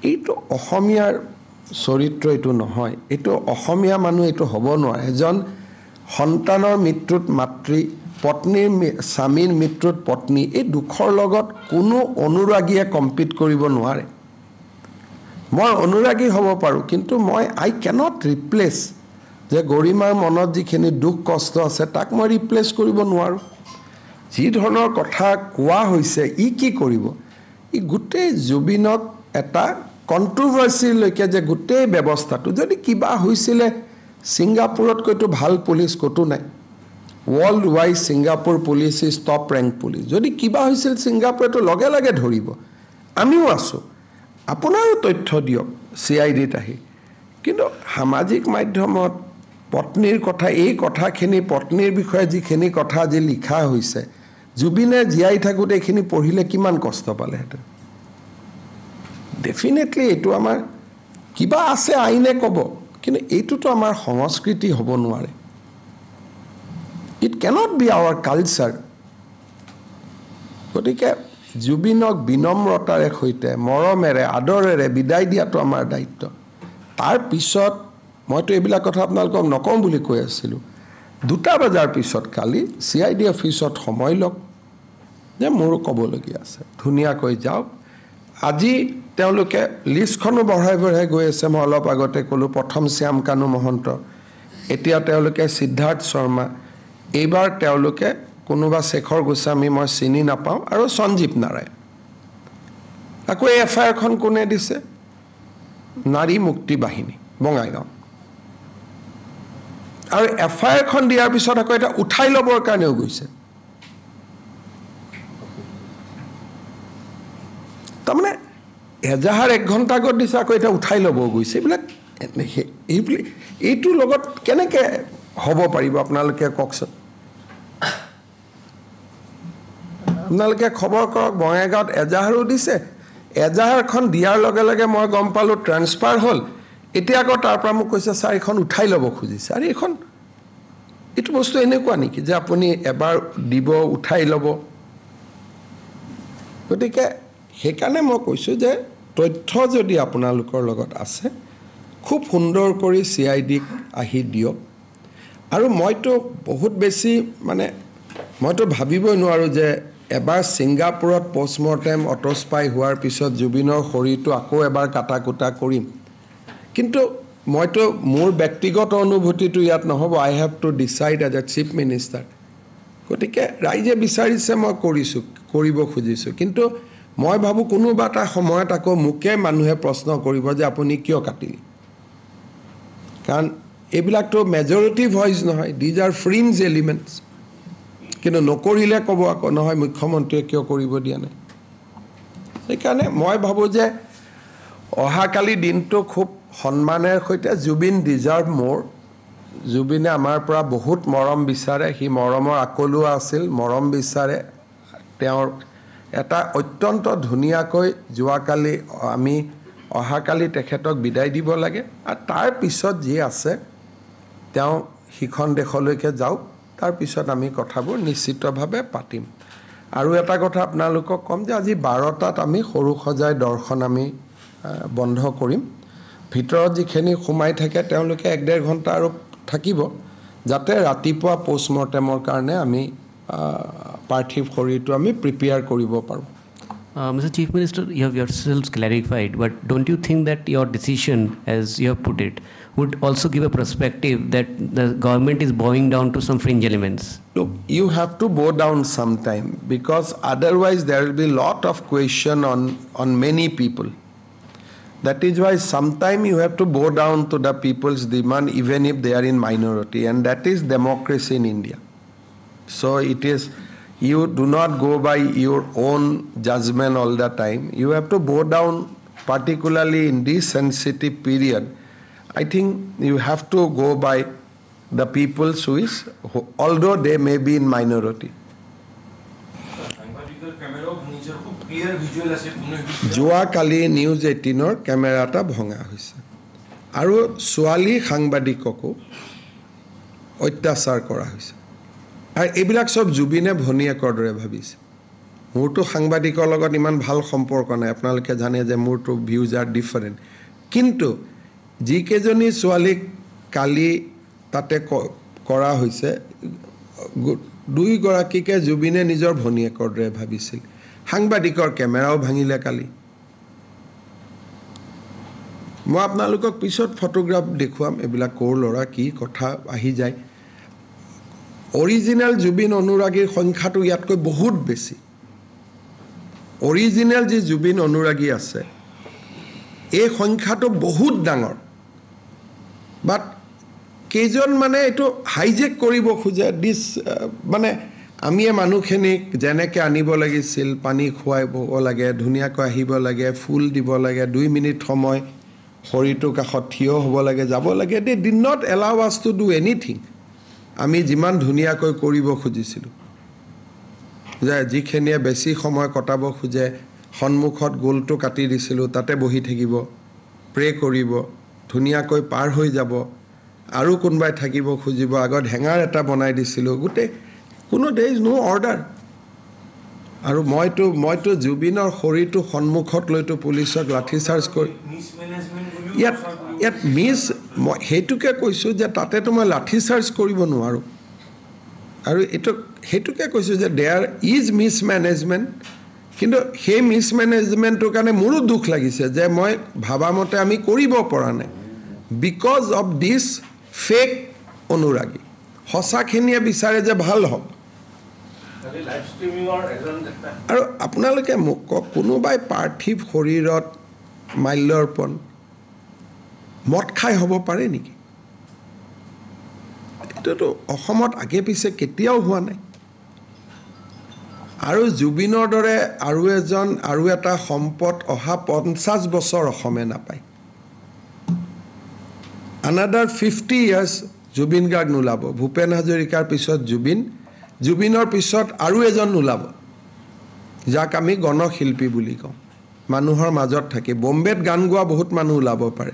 এইটো অসমীয়াৰ চৰিত্ৰ, এইটো নহয়, এইটো অসমীয়া মানুহ এইটো হ'ব নোৱাৰে। এজন সন্তানৰ মৃত্যুত মাতৃ, পত্নীৰ স্বামীৰ মৃত্যুত পত্নী, এই দুখৰ লগত কোনো অনুৰাগীয়ে কম্পিট কৰিব নোৱাৰে। মই অনুৰাগী হ'ব পাৰোঁ, কিন্তু আই কেনট ৰিপ্লেচ যে গৰিমাৰ মনত যিখিনি দুখ কষ্ট আছে তাক মই ৰিপ্লেচ কৰিব নোৱাৰোঁ। যি ধৰণৰ কথা কোৱা হৈছে, ই কি কৰিব, ই গোটেই জুবিনক এটা কণ্ট্ৰভাৰ্চিলৈকে, যে গোটেই ব্যৱস্থাটো, যদি কিবা হৈছিলে ছিংগাপুৰতকৈতো ভাল পুলিচ ক'তো নাই। World wide Singapore police is top rank police. যদি কিবা হৈছিল ছিংগাপুৰেতো লগে লগে ধৰিব। আমিও আছোঁ, আপোনাৰো তথ্য দিয়ক CIDত আহি। কিন্তু সামাজিক মাধ্যমত পত্নীৰ কথা, এই কথাখিনি পত্নীৰ বিষয়ে যিখিনি কথা আজি লিখা হৈছে, জুবিনে জীয়াই থাকোঁতে এইখিনি পঢ়িলে কিমান কষ্ট পালেহেঁতেন। ডেফিনেটলি এইটো আমাৰ কিবা আছে, আইনে ক'ব, কিন্তু এইটোতো আমাৰ সংস্কৃতি হ'ব নোৱাৰে। It cannot be our culture. গতিকে জুবিনক বিনম্ৰতাৰে সৈতে, মৰমেৰে, আদৰেৰে বিদায় দিয়াটো আমাৰ দায়িত্ব। তাৰ পিছত মইতো এইবিলাক কথা আপোনালোকক নকওঁ বুলি কৈ আছিলোঁ। 2টা বজাৰ পিছত কালি CID অফিচত সময় লওক, যে মোৰো ক'বলগীয়া আছে, ধুনীয়াকৈ যাওক। আজি তেওঁলোকে লিষ্টখনো বঢ়াই বঢ়াই গৈ আছে। মই অলপ আগতে ক'লোঁ, প্ৰথম শ্যাম কানু মহন্ত, এতিয়া তেওঁলোকে সিদ্ধাৰ্থ শৰ্মা, এইবাৰ তেওঁলোকে কোনোবা শেখৰ গোস্বামী মই চিনি নাপাওঁ, আৰু সঞ্জীৱ নাৰায়ণ। আকৌ এই FIRখন কোনে দিছে? নাৰী মুক্তি বাহিনী, বঙাইগাঁও। আৰু FIRখন দিয়াৰ পিছত আকৌ এটা উঠাই ল'বৰ কাৰণেও গৈছে। তাৰমানে এজাহাৰ 1 ঘণ্টা আগত দিছে, আকৌ এটা উঠাই ল'ব গৈছে। এইটোৰ লগত কেনেকৈ হ'ব পাৰিব আপোনালোকে কওকচোন। আপোনালোকে খবৰ কৰক, বঙাইগাঁৱত এজাহাৰো দিছে, এজাহাৰখন দিয়াৰ লগে লগে মই গম পালোঁ ট্ৰেন্সফাৰ হ'ল। এতিয়া আকৌ তাৰ পৰা মোক কৈছে ছাৰ এইখন উঠাই ল'ব খুজিছে। আৰু এইটো বস্তু এনেকুৱা নেকি যে আপুনি এবাৰ দিব, উঠাই ল'ব? গতিকে সেইকাৰণে মই কৈছোঁ যে তথ্য যদি আপোনালোকৰ লগত আছে, খুব সুন্দৰ কৰি CIDক আহি দিয়ক। আৰু মইতো বহুত বেছি মইতো ভাবিবই নোৱাৰোঁ যে এবাৰ ছিংগাপুৰত পষ্টমৰ্টেম অট'স্পাই হোৱাৰ পিছত জুবিনৰ শৰীৰটো আকৌ এবাৰ কাটা কুটা কৰিম। কিন্তু মইতো মোৰ ব্যক্তিগত অনুভূতিটো ইয়াত নহ'ব। I have to decide as a chief minister. গতিকে ৰাইজে বিচাৰিছে, মই কৰিব খুজিছোঁ। কিন্তু মই ভাবোঁ কোনোবা এটা সময়ত আকৌ মোকে মানুহে প্ৰশ্ন কৰিব যে আপুনি কিয় কাটিলে। কাৰণ এইবিলাকতো মেজৰিটি ভইচ নহয়, দিজ আৰ ফ্ৰিঞ্জ এলিমেণ্টছ। কিন্তু নকৰিলে ক'ব আকৌ নহয় মুখ্যমন্ত্ৰীয়ে কিয় কৰিব দিয়া নাই। সেইকাৰণে মই ভাবোঁ যে অহাকালি দিনটো খুব সন্মানেৰে সৈতে, জুবিন ডিজাৰ্ভ মোৰ। জুবিনে আমাৰ পৰা বহুত মৰম বিচাৰে, সি মৰমৰ আকলোৱা আছিল, মৰম বিচাৰে। তেওঁৰ এটা অত্যন্ত ধুনীয়াকৈ যোৱাকালি আমি অহাকালি তেখেতক বিদায় দিব লাগে। আৰু তাৰ পিছত যি আছে, তেওঁ সিখন দেশলৈকে যাওক, তাৰপিছত আমি কথাবোৰ নিশ্চিতভাৱে পাতিম। আৰু এটা কথা আপোনালোকক ক'ম যে আজি 12টাত আমি সৰু সজাই দৰ্শন আমি বন্ধ কৰিম। ভিতৰত যিখিনি সোমাই থাকে তেওঁলোকে 1-1.5 ঘণ্টা আৰু থাকিব। যাতে ৰাতিপুৱা পোষ্টমৰ্টেমৰ কাৰণে আমি পাৰ্থিৱ শৰীৰটো আমি প্ৰিপেয়াৰ কৰিব পাৰোঁ Mr. Chief Minister, you have yourselves clarified, but don't you think that your decision, as you have put it, would also give a perspective that the government is bowing down to some fringe elements? Look, you have to bow down sometime because otherwise there will be a lot of question on many people. That is why sometime you have to bow down to the people's demand even if they are in minority, and that is democracy in India. So it is, you do not go by your own judgment all the time. You have to bow down, particularly in this sensitive period. I think you have to go by the people's wish, although they may be in minority. যোৱাকালি news 18ৰ camera এটা ভঙা হৈছে আৰু ছোৱালী সাংবাদিককো অত্যাচাৰ কৰা হৈছে আৰু এইবিলাক সব জুবিনে ভনীয়েকৰ দৰে ভাবিছে মোৰতো সাংবাদিকৰ লগত ইমান ভাল সম্পৰ্ক নাই আপোনালোকে জানে যে মোৰতো ভিউজ আৰ ডিফাৰেণ্ট কিন্তু যিকেইজনী ছোৱালীক কালি তাতে কৰা হৈছে দুইগৰাকীকে জুবিনে নিজৰ ভনীয়েকৰ দৰে ভাবিছিল সাংবাদিকৰ কেমেৰাও ভাঙিলে কালি মই আপোনালোকক পিছত ফটোগ্ৰাফ দেখুৱাম এইবিলাক কোৰ লৰা কি কথা আহি যায় অৰিজিনাল জুবিন অনুৰাগীৰ সংখ্যাটো ইয়াতকৈ বহুত বেছি অৰিজিনাল যি জুবিন অনুৰাগী আছে এই সংখ্যাটো বহুত ডাঙৰ বাট কেইজন মানে এইটো হাইজেক কৰিব খোজে দিস মানে আমি মানুহখিনিক যেনেকৈ আনিব লাগিছিল পানী খুৱাইব লাগে ধুনীয়াকৈ আহিব লাগে ফুল দিব লাগে 2 মিনিট সময় শৰীৰটোৰ কাষত থিয় হ'ব লাগে যাব লাগে দে ডিড নট এলাউ আছ টু ডু এনিথিং আমি যিমান ধুনীয়াকৈ কৰিব খুজিছিলোঁ যে যিখিনিয়ে বেছি সময় কটাব খোজে সন্মুখত গোলটো কাটি দিছিলোঁ তাতে বহি থাকিব প্ৰে কৰিব ধুনীয়াকৈ পাৰ হৈ যাব আৰু কোনবাই থাকিব খুজিব আগত হেঙাৰ এটা বনাই দিছিলোঁ গোটেই কোনো দে ইজ নো অৰ্ডাৰ আৰু মইতো জুবিনৰ শৰীৰটো সন্মুখত লৈতো পুলিচক লাঠি চাৰ্জ কৰি ইয়াত মিছ সেইটোকে কৈছোঁ যে তাতেতো মই লাঠি চাৰ্জ কৰিব নোৱাৰোঁ আৰু এইটো সেইটোকে কৈছোঁ যে দেয়াৰ ইজ মিছমেনেজমেণ্ট কিন্তু সেই মিছমেনেজমেণ্টটোৰ কাৰণে মোৰো দুখ লাগিছে যে মই ভাবামতে আমি কৰিব পৰা নাই বিকজ অফ দিছ ফেক অনুৰাগী সঁচাখিনিয়ে বিচাৰে যে ভাল হওক আৰু আপোনালোকে মোক কওক কোনোবাই পাৰ্থিৱ শৰীৰত মাল্যৰ্পণ মদ খাই হ'ব পাৰে নেকি এইটোতো অসমত আগে পিছে কেতিয়াও হোৱা নাই আৰু জুবিনৰ দৰে আৰু এটা সম্পদ অহা 50 বছৰ অসমে নাপায় another 50 years জুবিন গাৰ্গ নোলাব ভূপেন হাজৰিকাৰ পিছত জুবিনৰ পিছত আৰু এজন নোলাব যাক আমি গণশিল্পী বুলি কওঁ মানুহৰ মাজত থাকি বম্বেত গান গোৱা বহুত মানুহ ওলাব পাৰে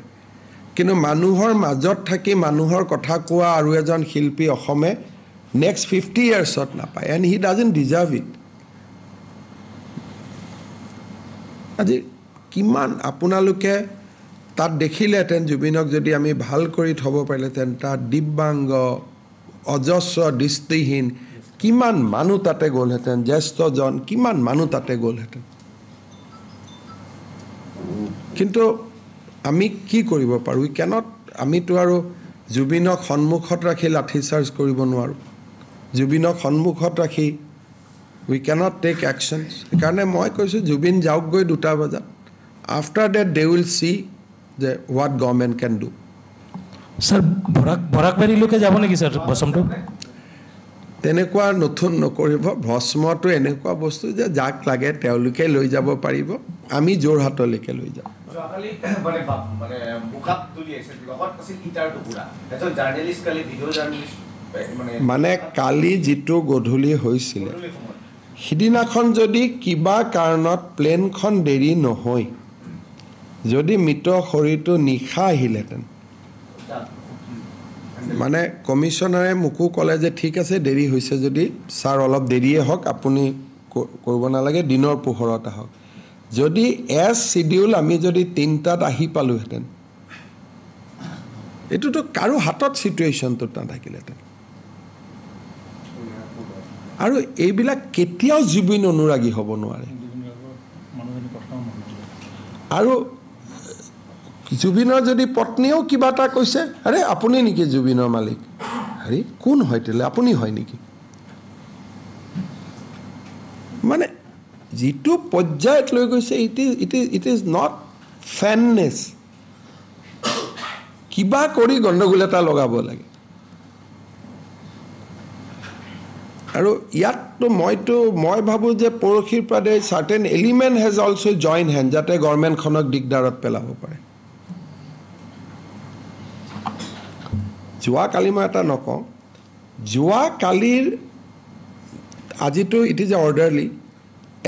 কিন্তু মানুহৰ মাজত থাকি মানুহৰ কথা কোৱা আৰু এজন শিল্পী অসমে নেক্সট 50 ইয়াৰ্ছত নাপায় and he doesn't deserve it আজি কিমান আপোনালোকে তাত দেখিলেহেঁতেন জুবিনক যদি আমি ভাল কৰি থ'ব পাৰিলেহেঁতেন তাত দিব্যাংগ অজস্ৰ দৃষ্টিহীন কিমান মানুহ তাতে গ'লহেঁতেন জ্যেষ্ঠজন কিমান মানুহ তাতে গ'লহেঁতেন কিন্তু আমি কি কৰিব পাৰোঁ আমিতো আৰু জুবিনক সন্মুখত ৰাখি লাঠি চাৰ্জ কৰিব নোৱাৰোঁ জুবিনক সন্মুখত ৰাখি উই কেনট টেক একশ্যনছ সেইকাৰণে মই কৈছোঁ জুবিন যাওকগৈ 2টা বজাত after that they will see যে what government can do sir বৰাকবাৰীলৈকে যাব নেকি স্যাৰ ভস্মটো তেনেকুৱা নতুন নকৰিব ভস্মটো এনেকুৱা বস্তু যে যাক লাগে তেওঁলোকে লৈ যাব পাৰিব আমি যোৰহাটলৈকে লৈ যাম মানে কালি যিটো গধূলি হৈছিলে সিদিনাখন যদি কিবা কাৰণত প্লেনখন দেৰি নহয় যদি মৃত শৰীৰটো নিশা আহিলেহেঁতেন মানে কমিশ্যনাৰে মোকো ক'লে যে ঠিক আছে দেৰি হৈছে যদি ছাৰ অলপ দেৰিয়ে হওক আপুনি কৰিব নালাগে দিনৰ পোহৰত আহক যদি এজ চিডিউল আমি যদি 3টাত আহি পালোহেঁতেন এইটোতো কাৰো হাতত চিটুৱেশ্যনটোত নাথাকিলেহেঁতেন আৰু এইবিলাক কেতিয়াও জুবিন অনুৰাগী হ'ব নোৱাৰে আৰু জুবিনৰ যদি পত্নীও কিবা এটা কৈছে আৰে আপুনি নেকি জুবিনৰ মালিক আৰে কোন হয় তেলে আপুনি হয় নেকি মানে যিটো পৰ্যায়ত লৈ গৈছে ইট ইজ নট ফেননেছ কিবা কৰি গণ্ডগোল এটা লগাব লাগে আৰু ইয়াততো মই ভাবোঁ যে পৰশীৰ পৰা certain element has also' join hand যাতে গভৰ্ণমেণ্টখনক দিগদাৰত পেলাব পাৰে যোৱাকালি মই এটা নকওঁ যোৱাকালিৰ আজিতো ইট ইজ অৰ্ডাৰলি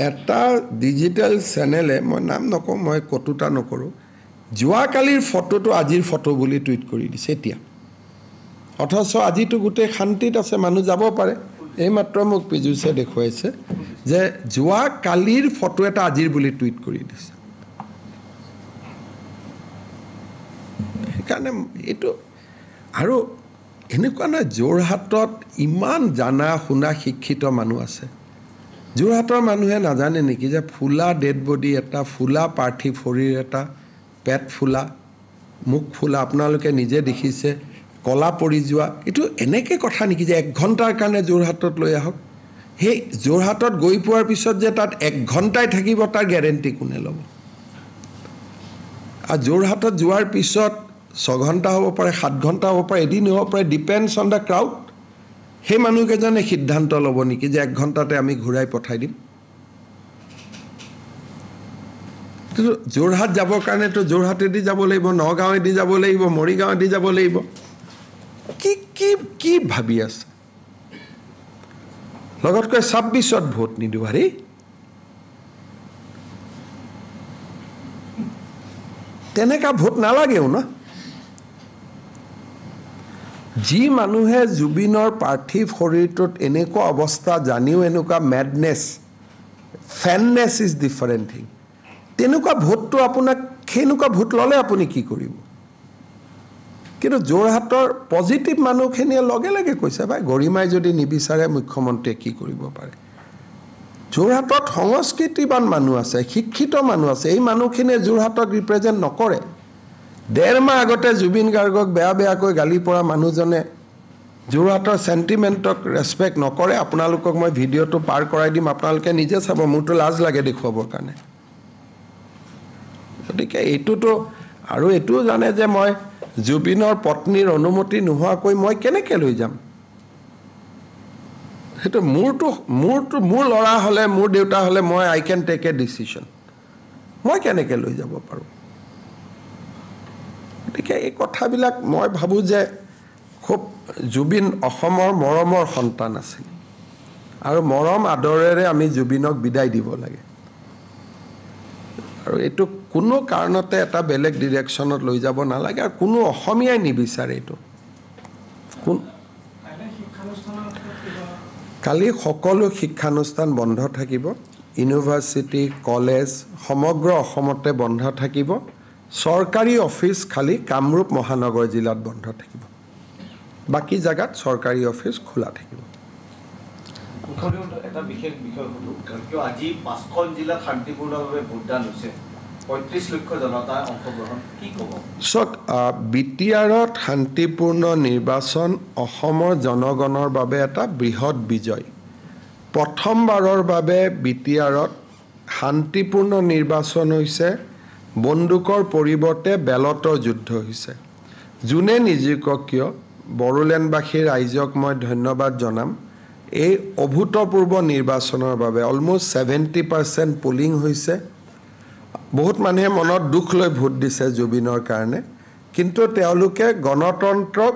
এটা ডিজিটেল চেনেলে মই নাম নকওঁ মই কটুতা নকৰোঁ যোৱাকালিৰ ফটোটো আজিৰ ফটো বুলি টুইট কৰি দিছে এতিয়া অথচ আজিতো গোটেই শান্তিত আছে মানুহ যাব পাৰে এইমাত্ৰ মোক পীযুষে দেখুৱাইছে যে যোৱাকালিৰ ফটো এটা আজিৰ বুলি টুইট কৰি দিছে সেইকাৰণে এইটো আৰু এনেকুৱা নহয় যোৰহাটত ইমান জানা শুনা শিক্ষিত মানুহ আছে যোৰহাটৰ মানুহে নাজানে নেকি যে ফুলা ডেড বডি এটা ফুলা পাৰ্থিৱ শৰীৰ এটা পেট ফুলা মুখ ফুলা আপোনালোকে নিজে দেখিছে কলা পৰি যোৱা এইটো এনেকৈ কথা নেকি যে 1 ঘণ্টাৰ কাৰণে যোৰহাটত লৈ আহক সেই যোৰহাটত গৈ পোৱাৰ পিছত যে তাত 1 ঘণ্টাই থাকিব তাৰ গেৰেণ্টি কোনে ল'ব আৰু যোৰহাটত যোৱাৰ পিছত 6 ঘণ্টা হ'ব পাৰে 7 ঘণ্টা হ'ব পাৰে এদিন হ'ব পাৰে ডিপেণ্ডছ অন দ্য ক্ৰাউড সেই মানুহকেইজনে সিদ্ধান্ত ল'ব নেকি যে 1 ঘণ্টাতে আমি ঘূৰাই পঠাই দিম যোৰহাট যাবৰ কাৰণেতো যোৰহাটেদি যাব লাগিব নগাঁৱেদি যাব লাগিব মৰিগাঁৱেদি যাব লাগিব কি কি কি ভাবি আছে লগতকৈ 26ত ভোট নিদিওঁ হাৰি তেনেকুৱা ভোট নালাগেও ন যি মানুহে জুবিনৰ পাৰ্থিৱ শৰীৰটোত এনেকুৱা অৱস্থা জানিও এনেকুৱা মেডনেছ ফেননেছ ইজ ডিফাৰেণ্ট থিং তেনেকুৱা ভোটটো আপোনাক সেনেকুৱা ভোট ল'লে আপুনি কি কৰিব কিন্তু যোৰহাটৰ পজিটিভ মানুহখিনিয়ে লগে লগে কৈছে ভাই গৰিমাই যদি নিবিচাৰে মুখ্যমন্ত্ৰীয়ে কি কৰিব পাৰে যোৰহাটত সংস্কৃতিবান মানুহ আছে শিক্ষিত মানুহ আছে এই মানুহখিনিয়ে যোৰহাটক ৰিপ্ৰেজেণ্ট নকৰে 1.5 মাহ আগতে জুবিন গাৰ্গক বেয়াকৈ গালি পৰা মানুহজনে যোৰহাটৰ চেণ্টিমেণ্টক ৰেচপেক্ট নকৰে আপোনালোকক মই ভিডিঅ'টো পাৰ কৰাই দিম আপোনালোকে নিজে চাব মোৰতো লাজ লাগে দেখুৱাবৰ কাৰণে গতিকে এইটোতো আৰু এইটোও জানে যে মই জুবিনৰ পত্নীৰ অনুমতি নোহোৱাকৈ মই কেনেকৈ লৈ যাম সেইটো মোৰ ল'ৰা হ'লে মোৰ দেউতা হ'লে মই I can take a decision মই কেনেকৈ লৈ যাব পাৰোঁ গতিকে এই কথাবিলাক মই ভাবোঁ যে খুব জুবিন অসমৰ মৰমৰ সন্তান আছিল আৰু মৰম আদৰেৰে আমি জুবিনক বিদায় দিব লাগে আৰু এইটো কোনো কাৰণতে এটা বেলেগ ডিৰেকশ্যনত লৈ যাব নালাগে আৰু কোনো অসমীয়াই নিবিচাৰে এইটো কালি সকলো শিক্ষানুষ্ঠান বন্ধ থাকিব ইউনিভাৰ্চিটি কলেজ সমগ্ৰ অসমতে বন্ধ থাকিব চৰকাৰী অফিচ খালি কামৰূপ মহানগৰ জিলাত বন্ধ থাকিব বাকী জায়গাত চৰকাৰী অফিচ খোলা থাকিব এটা বিশেষ বিষয় হলো কিয় আজি 5খন জিলাত শান্তিপূৰ্ণভাৱে ভোটদান হৈছে 35 লক্ষ জনতা অংশগ্ৰহণ কি ক'ব সক বিটিআৰত শান্তিপূৰ্ণ নিৰ্বাচন অসমৰ জনগণৰ বাবে এটা বৃহৎ বিজয় প্ৰথমবাৰৰ বাবে বিটিআৰত শান্তিপূৰ্ণ নিৰ্বাচন হৈছে বন্দুকৰ পৰিৱৰ্তে বেলটৰ যুদ্ধ হৈছে যোনে নিৰ্বাচক কিয় বড়োলেণ্ডবাসী ৰাইজক মই ধন্যবাদ জনাম এই অভূতপূৰ্ব নিৰ্বাচনৰ বাবে অলমোষ্ট 70% পোলিং হৈছে বহুত মানুহে মনত দুখ লৈ ভোট দিছে জুবিনৰ কাৰণে কিন্তু তেওঁলোকে গণতন্ত্ৰক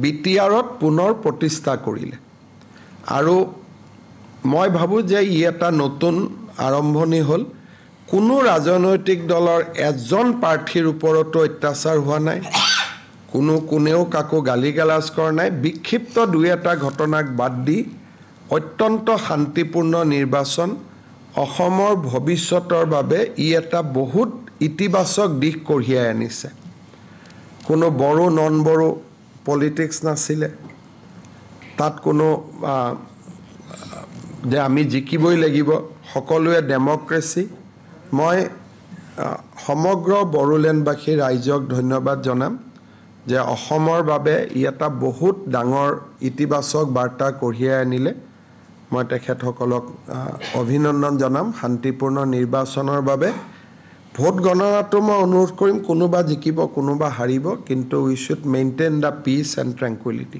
বিটিআৰত পুনৰ প্ৰতিষ্ঠা কৰিলে আৰু মই ভাবোঁ যে ই এটা নতুন আৰম্ভণি হ'ল কোনো ৰাজনৈতিক দলৰ এজন প্ৰাৰ্থীৰ ওপৰতো অত্যাচাৰ হোৱা নাই কোনেও কাকো গালিগালাজ কৰা নাই বিক্ষিপ্ত দুই এটা ঘটনাক বাদ দি অত্যন্ত শান্তিপূৰ্ণ নিৰ্বাচন অসমৰ ভৱিষ্যতৰ বাবে ই এটা বহুত ইতিবাচক দিশ কঢ়িয়াই আনিছে কোনো বড়ো নন বড়ো পলিটিক্স নাছিলে তাত কোনো যে আমি জিকিবই লাগিব সকলোৱে ডেমক্ৰেসি মই সমগ্ৰ বড়োলেণ্ডবাসী ৰাইজক ধন্যবাদ জনাম যে অসমৰ বাবে ই এটা বহুত ডাঙৰ ইতিবাচক বাৰ্তা কঢ়িয়াই আনিলে মই তেখেতসকলক অভিনন্দন জনাম শান্তিপূৰ্ণ নিৰ্বাচনৰ বাবে ভোট গণনাটো মই অনুৰোধ কৰিম কোনোবা জিকিব কোনোবা হাৰিব কিন্তু we should maintain the peace and ট্ৰেংকুইলিটি